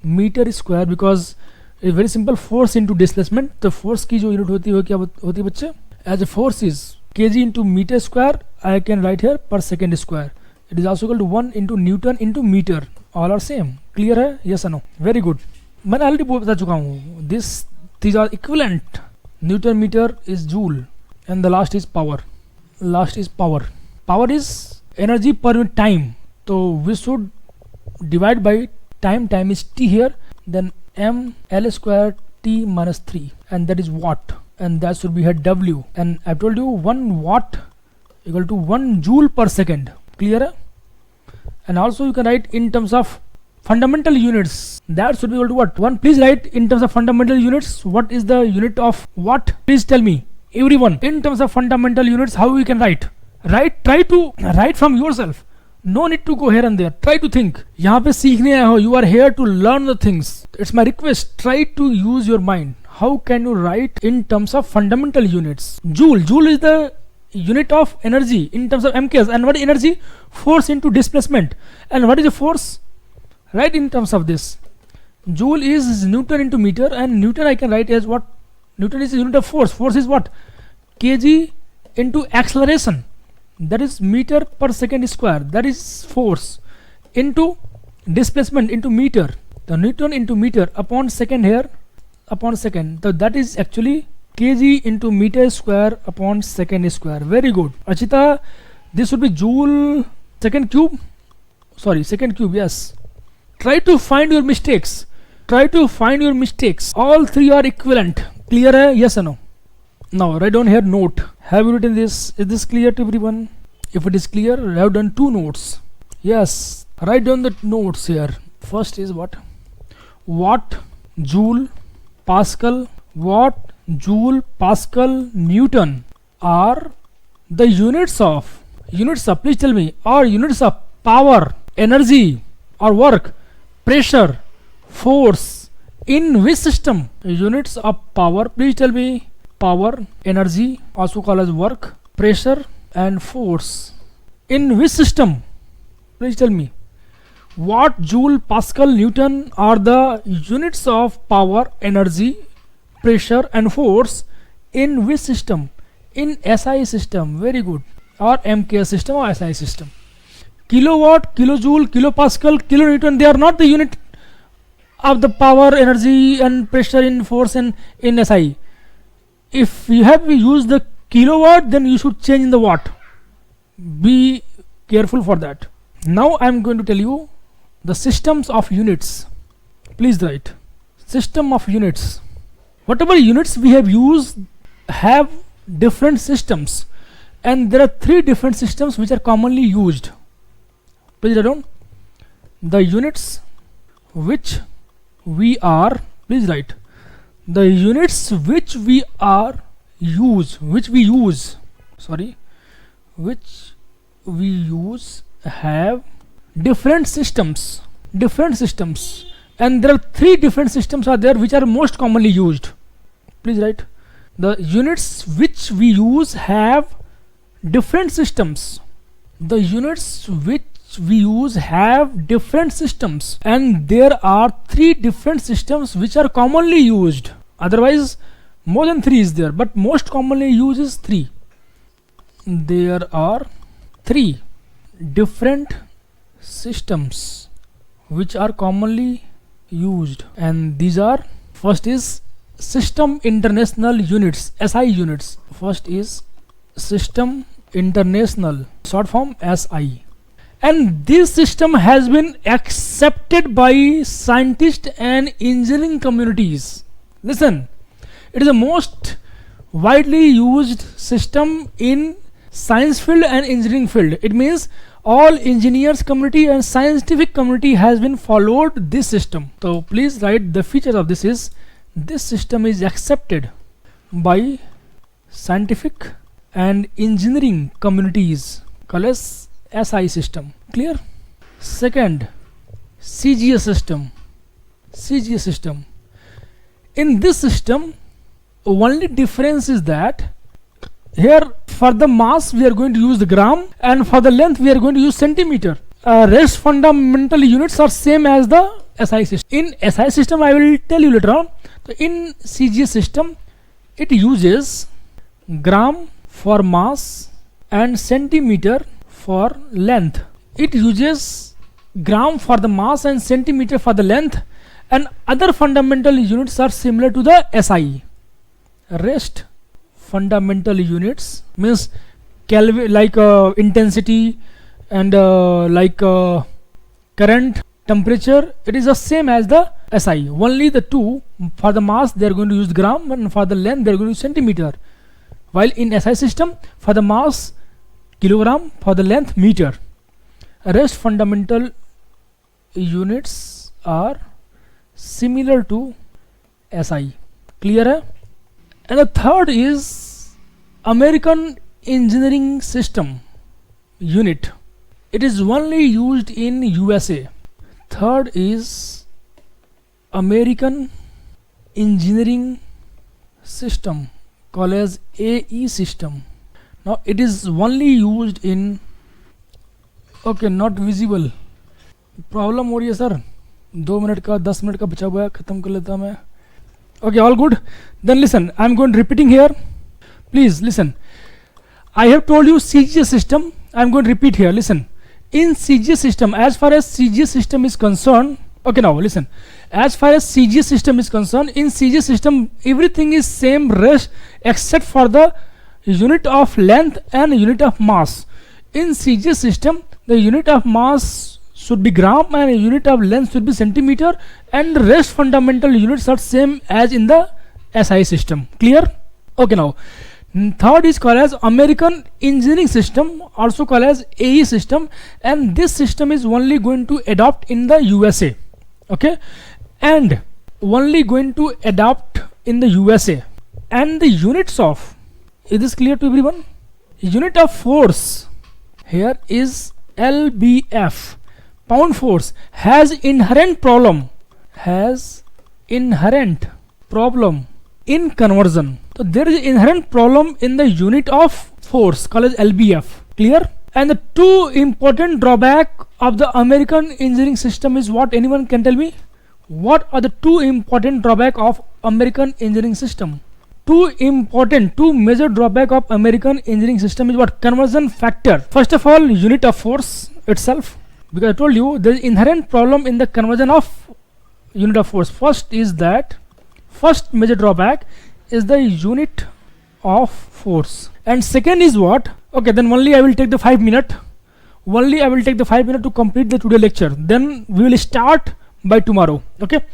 S1: meter square, because it's very simple. Force into displacement. The force की जो unit होती है वो क्या होती है बच्चे? As a force is kg into meter square, I can write here per second square. It is also equal to 1 into Newton into meter. All are same. Clear है? Yes or no? Very good. मैंने already बता चुका हूँ. These are equivalent. Newton meter is joule, and the last is power. Last is power. Power is energy per time. So we should divide by time is t here, then m L square t minus 3, and that is watt, and that should be here W, and I told you 1 watt equal to 1 joule per second. Clear? And also you can write in terms of fundamental units, that should be equal to what? 1. Please write in terms of fundamental units, what is the unit of watt? Please tell me, everyone, in terms of fundamental units, how we can write? Try to write from yourself. No need to go here and there. Try to think. यहाँ पे सीखने आए हो. You are here to learn the things. It's my request. Try to use your mind. How can you write in terms of fundamental units? Joule. Joule is the unit of energy in terms of MKS. And what is energy? Force into displacement. And what is the force? Write in terms of this. Joule is Newton into meter, and Newton I can write as what? Newton is the unit of force. Force is what? Kg into acceleration. That is meter per second square. That is force into displacement into meter. The Newton into meter upon second here upon second. So that is actually kg into meter square upon second square. Very good, Achita. This would be joule second cube. Sorry, second cube. Yes. Try to find your mistakes. Try to find your mistakes. All three are equivalent. Clear hai? Yes or no? Now write down here note. Have you written this? Is this clear to everyone? If it is clear, I have done 2 notes. Yes, write down the notes here. First is what? Watt, joule, Pascal. Watt, joule, Pascal, Newton are the units of, please tell me, are units of power, energy or work, pressure, force in which system? Units of power, please tell me. Power, energy, also called as work, pressure and force. In which system? Please tell me. Watt, joule, Pascal, Newton are the units of power, energy, pressure and force in which system? In SI system. Very good. Or MKS system or SI system. Kilowatt, kilojoule, kilopascal, kilonewton, they are not the unit of the power, energy and pressure in force and in SI. If you have used the kilowatt, then you should change in the watt. Be careful for that. Now I am going to tell you the systems of units. Please write system of units. Whatever units we have used have different systems, and there are 3 different systems which are commonly used. Please write down the units which we are. Please write the units which we use have different systems, and there are 3 different systems are there which are most commonly used. Please write the units which we use have different systems. The units which we use have different systems, and there are 3 different systems which are commonly used. Otherwise more than 3 is there, but most commonly used is 3. There are 3 different systems which are commonly used, and these are, first is system international units, SI units. First is system international, short form SI, and this system has been accepted by scientists and engineering communities. Listen, it is the most widely used system in science field and engineering field. It means all engineers community and scientific community has been followed this system. So please write the features of this is, this system is accepted by scientific and engineering communities, called as SI system. Clear? Second, CGS system. In this system, only difference is that here for the mass we are going to use the gram, and for the length we are going to use centimeter. Rest fundamental units are same as the SI system. In SI system, I will tell you later on. So in CGS system, it uses gram for mass and centimeter for length. It uses gram for the mass and centimeter for the length, and other fundamental units are similar to the SI. Rest fundamental units means Kelvin, like intensity and like current temperature, it is the same as the SI. Only the two, for the mass they are going to use gram, and for the length they are going to use centimeter. While in SI system, for the mass kilogram, for the length meter. Rest fundamental units are similar to SI. Clear hai? And the third is American engineering system unit. It is only used in USA. Third is American engineering system, called as AE system. Now it is only used in, okay, not visible. Problem हो रही है sir, 2 minute का 10 minute का बचा हुआ है, खत्म कर लेता मैं. Okay, all good. Then listen, I am going repeating here. Please listen. I have told you CGS system. I am going to repeat here. Listen. In CGS system, as far as CGS system is concerned, okay, now listen. As far as CGS system is concerned, in CGS system everything is same rest except for the unit of length and unit of mass. In CGS system, the unit of mass should be gram and unit of length should be centimeter, and the rest fundamental units are same as in the SI system. Clear? Okay, now third is called as American engineering system, also called as AE system, and this system is only going to adopt in the USA. Okay, and only going to adopt in the USA. And the units of, is this clear to everyone? Unit of force here is LBF. Pound force has inherent problem in conversion. So there is inherent problem in the unit of force called as LBF. Clear? And the two important drawback of the American engineering system is what? Anyone can tell me? What are the two important drawback of American engineering system? Two major drawback of American engineering system is what? Conversion factor. First of all, unit of force itself, because I told you there is inherent problem in the conversion of unit of force. First major drawback is the unit of force. And second is what? Okay, then only I will take the 5 minutes. Only I will take the 5 minutes to complete the today lecture. Then we will start by tomorrow. Okay.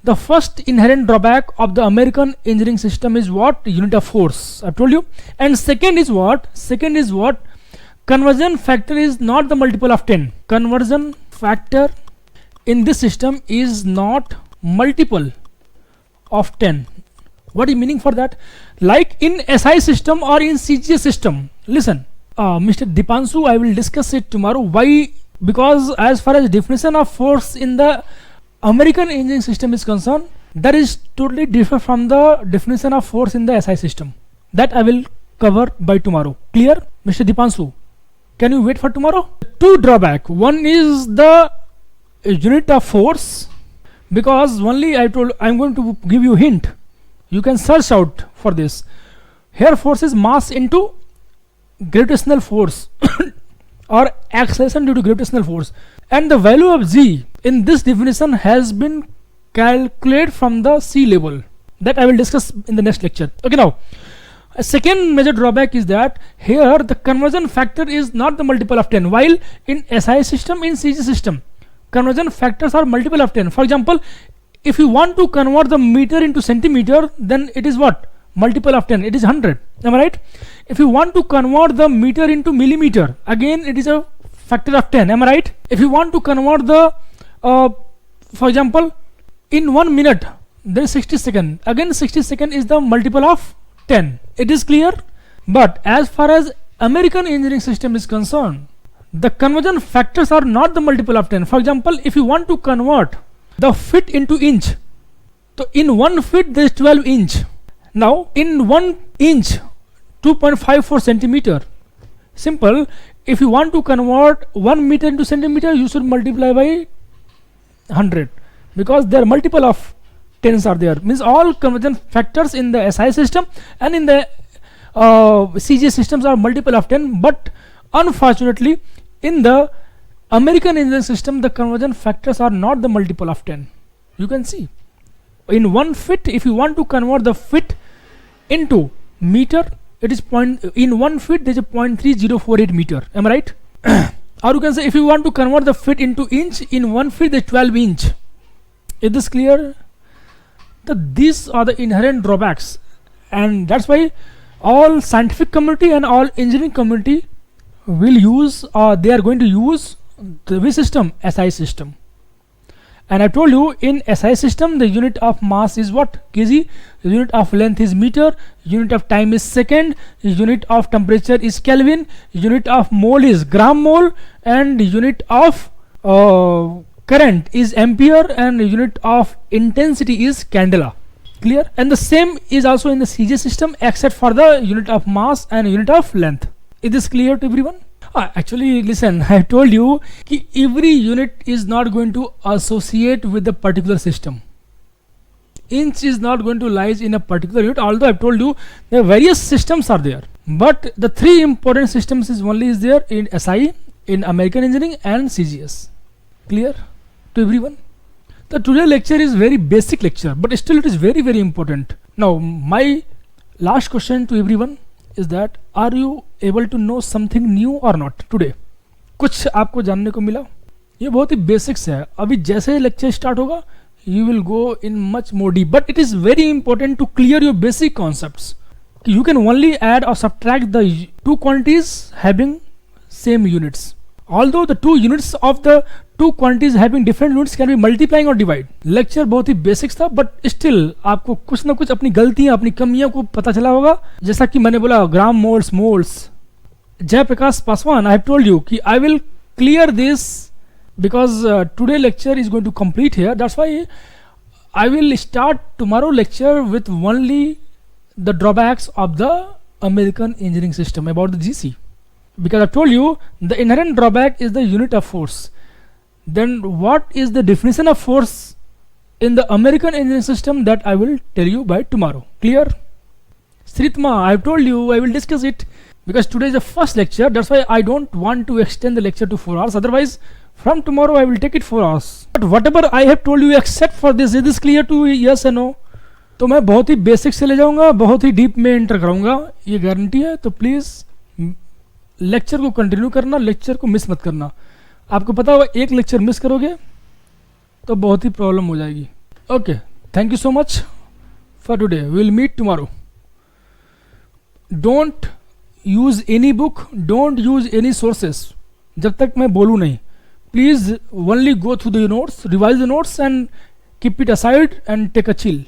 S1: The first inherent drawback of the American engineering system is what? Unit of force. I told you. And second is what? Conversion factor is not the multiple of 10. Conversion factor in this system is not multiple of 10. What is meaning for that? Like in SI system or in CGS system. Listen, Mr. Dipanshu, I will discuss it tomorrow. Why? Because as far as definition of force in the American engineering system is concerned, that is totally different from the definition of force in the SI system. That I will cover by tomorrow. Clear, Mr. Dipanshu? Can you wait for tomorrow? Two drawback. One is the unit of force, because only I told I am going to give you hint. You can search out for this. Here force is mass into gravitational force or acceleration due to gravitational force, and the value of g in this definition has been calculated from the sea level. That I will discuss in the next lecture. Okay, now a second major drawback is that here the conversion factor is not the multiple of 10, while in SI system, in CG system, conversion factors are multiple of 10. For example, if you want to convert the meter into centimeter, then it is what? Multiple of 10, it is 100. Am I right? If you want to convert the meter into millimeter, again it is a factor of 10. Am I right? If you want to convert the for example, in 1 minute there is 60 seconds, again 60 seconds is the multiple of 10. It is clear? But as far as American engineering system is concerned, the conversion factors are not the multiple of 10. For example, if you want to convert the feet into inch, so in 1 feet there is 12 inch. Now in 1 inch, 2.54 centimeter. Simple. If you want to convert 1 meter into centimeter, you should multiply by 100, because there are multiple of 10s are there. Means all conversion factors in the SI system and in the CG systems are multiple of 10, but unfortunately in the American engineering system the conversion factors are not the multiple of 10. You can see in 1 feet, if you want to convert the feet into meter, it is in 1 feet there is a 0.3048 meter. Am I right? or you can say if you want to convert the feet into inch, in 1 feet there's 12 inch. Is this clear? That these are the inherent drawbacks, and that's why all scientific community and all engineering community will use, or they are going to use the which system? SI system. And I told you in SI system the unit of mass is what? Kg. Unit of length is meter. Unit of time is second. Unit of temperature is Kelvin. Unit of mole is gram mole, and unit of current is ampere, and unit of intensity is candela. Clear? And the same is also in the CJ system, except for the unit of mass and unit of length. Is this clear to everyone? Actually, listen, I told you that every unit is not going to associate with the particular system. Inch is not going to lies in a particular unit, although I've told you the various systems are there. But the three important systems is only is there in SI, in American Engineering and CGS. Clear to everyone? The today lecture is very basic lecture, but still it is very, very important. Now, my last question to everyone is that are you able to know something new or not today? कुछ आपको जानने को मिला? ये बहुत ही basics है. अभी जैसे लेक्चर स्टार्ट होगा you will go in much more deep, but it is very important to clear your basic concepts. You can only add or subtract the two quantities having same units. Although the two units of the two quantities having different units can be multiplying or divide. Lecture बहुत ही basics था, but still आपको कुछ ना कुछ अपनी गलतियां, अपनी कमियों को पता चला होगा. जैसा कि मैंने बोला gram moles moles. Jayaprakash Paswan, I have told you कि I will clear this because today lecture is going to complete here. That's why I will start tomorrow lecture with only the drawbacks of the American engineering system about the GC. Because I told you the inherent drawback is the unit of force. Then what is the definition of force in the American engineering system, that I will tell you by tomorrow. Clear? Sritma, I have told you I will discuss it because today is the first lecture. That's why I don't want to extend the lecture to 4 hours. Otherwise from tomorrow I will take it 4 hours. But whatever I have told you except for this, is this clear to you? Yes or no? तो मैं बहुत ही basic से ले जाऊंगा, बहुत ही deep में enter कराऊंगा, ये गारंटी है. तो प्लीज़ लेक्चर को कंटिन्यू करना, लेक्चर को मिस मत करना. आपको पता होगा एक लेक्चर मिस करोगे तो बहुत ही प्रॉब्लम हो जाएगी. Okay, thank you so much for today. We will meet tomorrow. Don't use any book, don't use any sources जब तक मैं बोलूँ नहीं. Please only go through the notes, revise the notes and keep it aside and take a chill.